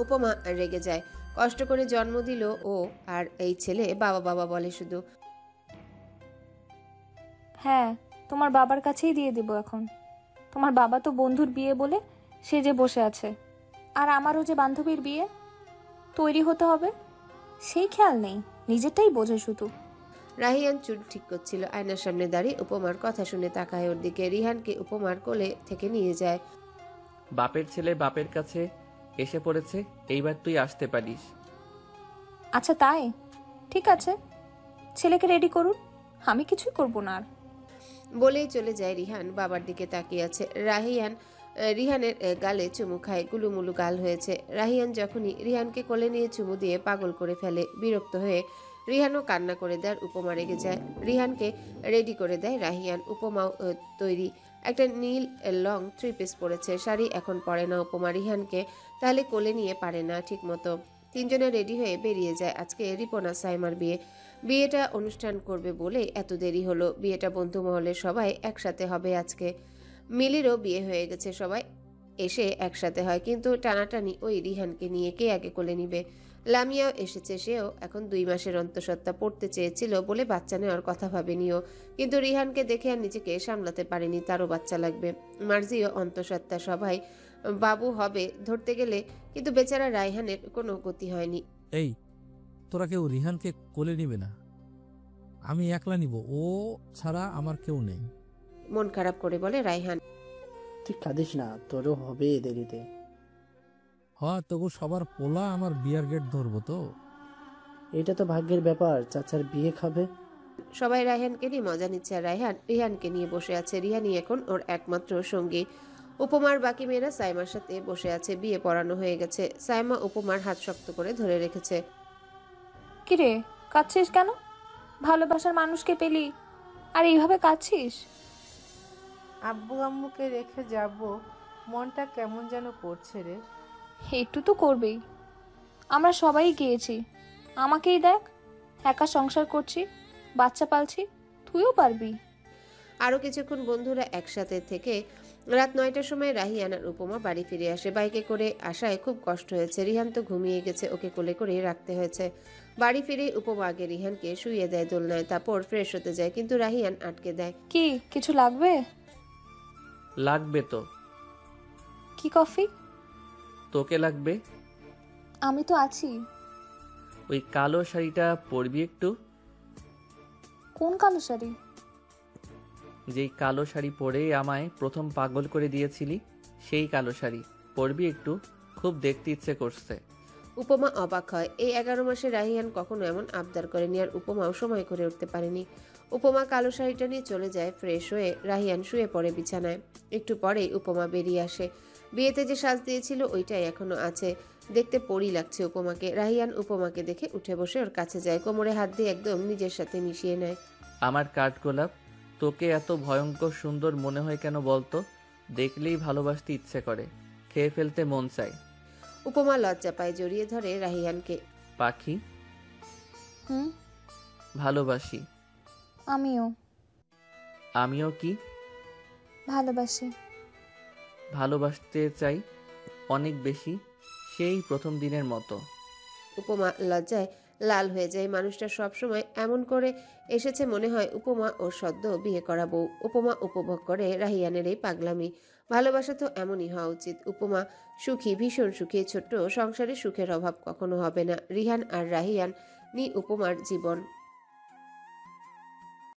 উপমা রেগে যায়। কষ্ট করে জন্ম দিল ও, আর এই ছেলে বাবা বাবা বলে শুধু। হ্যাঁ, তোমার বাবার কাছেই দিয়ে দিব এখন। তোমার বাবা তো বন্ধুর বিয়ে বলে সেজে বসে আছে, আর আমারও যে বান্ধবীর বিয়ে, তৈরি হতে হবে সেই খেয়াল নেই, নিজেরটাই বোঝে শুধু। রাহিয়ান চুল ঠিক করছিল, আয়নার সামনে দাঁড়িয়ে উপমার কথা শুনে তাকায় ওর দিকে। রিহানকে উপমার কোলে থেকে নিয়ে যায়। বাপের ছেলে বাপের কাছে এসে পড়েছে, এইবার তুই আসতে পারিস। আচ্ছা তাই, ঠিক আছে, ছেলেকে রেডি করুন, আমি কিছুই করব না আর। বলেই চলে যায় রিহান। বাবার দিকে তাকিয়ে আছে। রাহিয়ান রিহানের গালে চুমু খায়, গুলুমুলু গাল হয়েছে। রাহিয়ান যখনই রিহানকে কোলে নিয়ে চুমু দিয়ে পাগল করে ফেলে, বিরক্ত হয়ে রিহানও কান্না করে দেয়। উপমা রেগে যায়। রিহানকে রেডি করে দেয় রাহিয়ান। উপমাও তৈরি, একটা নীল লং 3 পিস পরেছে, শাড়ি এখন পরে না উপমা। রিহানকে তাহলে কোলে নিয়ে পারে না ঠিক মতো। তিনজনে রেডি হয়ে বেরিয়ে যায়। আজকে রিপনা সাইমার বিয়ে। বিয়েটা অনুষ্ঠান করবে বলে এত দেরি হলো। বিয়েটা বন্ধু মহলের সবাই একসাথে হবে আজকে। মিলিরও বিয়ে হয়ে গেছে, সবাই এসে একসাথে হয়, কিন্তু টানাটানি ওই রিহানকে নিয়ে কে আগে কোলে নিবে। লামিয়াও এসেছে, সেও এখন 2 মাসের অন্তঃসত্ত্বা পড়তে চেয়েছিল বলে বাচ্চা নেওয়ার কথা ভাবেনিও, কিন্তু রিহানকে দেখে আর নিজেকে সামলাতে পারেনি, তারও বাচ্চা লাগবে। মার্জিও অন্তঃসত্ত্বা, সবাই বাবু হবে ধরতে গেলে, কিন্তু বেচারা রায়হানের কোনো গতি হয়নি। এই, তোরা কেউ রিহানকে কোলে নিবে না, আমি একলা নিব, ও ছাড়া আমার কেউ নেই। মন খারাপ করে বলে রায়হান। তুই কাঁদিস না, তোরও হবে দেরিতে। তবু সবার পোলা আমার বিয়ার গেট ধরবো তো। এটা তো ভাগ্যের ব্যাপার, চাচার বিয়ে খাবে। সবাই রায়হানকে নিয়ে মজা নিচ্ছে, আর রায়হান রিহানকে নিয়ে বসে আছে। রিহানই এখন ওর একমাত্র সঙ্গী। উপমার বাকি মেয়েরা সাইমার সাথে বসে আছে, বিয়ে পড়ানো হয়ে গেছে। সাইমা উপমার হাত শক্ত করে ধরে রেখেছে। কিরে, কাঁদছিস কেন? ভালোবাসার মানুষকে পেলি আর এইভাবে কাঁদছিস? আব্বু আম্মুকে রেখে যাব, মনটা কেমন যেন করছে রে। একটু তো করবেই, আমরা সবাই গিয়েছি। আমাকেই দেখ, একা সংসার করছি, বাচ্চা পালছি, তুইও পারবি। আরও কিছুক্ষণ বন্ধুরা একসাথে থেকে রাত 9টার সময় রাহিয়ান আর উপমা বাড়ি ফিরে আসে। বাইকে করে আসায় খুব কষ্ট হয়েছে। রিহান তো ঘুমিয়ে গেছে, ওকে কোলে করে রাখতে হয়েছে। বাড়ি ফিরে উপমা আগে রিহানকে শুইয়ে দেয় দোলনায়, তারপর ফ্রেশ হতে যায়, কিন্তু রাহিয়ান আটকে দেয়। কি কিছু লাগবে? লাগবে তো। কি কফি? তোকে লাগবে। আমি তো আছি। ওই কালো শাড়িটা পরবি একটু। কোন কালো শাড়ি? যেই কালো শাড়ি পরে আমায় প্রথম পাগল করে দিয়েছিলি, সেই কালো শাড়ি পরবি একটু, খুব দেখতে ইচ্ছে করছে। উপমা অবাক হয়। এই 11 মাসে রাহিয়ান কখনো এমন আবদার করেনি, আর উপমাও সময় করে উঠতে পারেনি। উপমা কালো শাড়িটা নিয়ে চলে যায়। ফ্রেশ হয়ে রাহিয়ান শুয়ে পড়ে বিছানায়। একটু পরেই উপমা বেরিয়ে আসে। বিয়েতে যে সাজ দিয়েছিল ওইটাই এখনো আছে, দেখতে পরী লাগছে উপমাকে। রাহিয়ান উপমাকে দেখে উঠে বসে ওর কাছে যায়, কোমরে হাত দিয়ে একদম নিজের সাথে মিশিয়ে নেয়। আমার কাঠগোলাপ, তোকে এত ভয়ঙ্কর সুন্দর মনে হয় কেন বলতো? দেখলেই ভালোবাসতে ইচ্ছে করে, খেয়ে ফেলতে মন চায়। উপমা লজ্জা পায়, জড়িয়ে ধরে রাহিয়ানকে। পাখি, ভালোবাসি। আমিও। আমিও কি ভালোবাসি। ভালোবাসতে চাই অনেক বেশি, সেই প্রথম দিনের মতো। উপমা লজ্জায় লাল হয়ে যায়। মানুষটা সবসময় এমন করে এসেছে মনে হয় উপমা ও সদ্য বিয়ে করা বউ। উপমা উপভোগ করে রাহিয়ানের এই পাগলামি। ভালোবাসা তো এমনই হওয়া উচিত। উপমা সুখী, ভীষণ সুখী। ছোট্ট সংসারে সুখের অভাব কখনো হবে না। রিহান আর রাহিয়ান নি উপমার জীবন।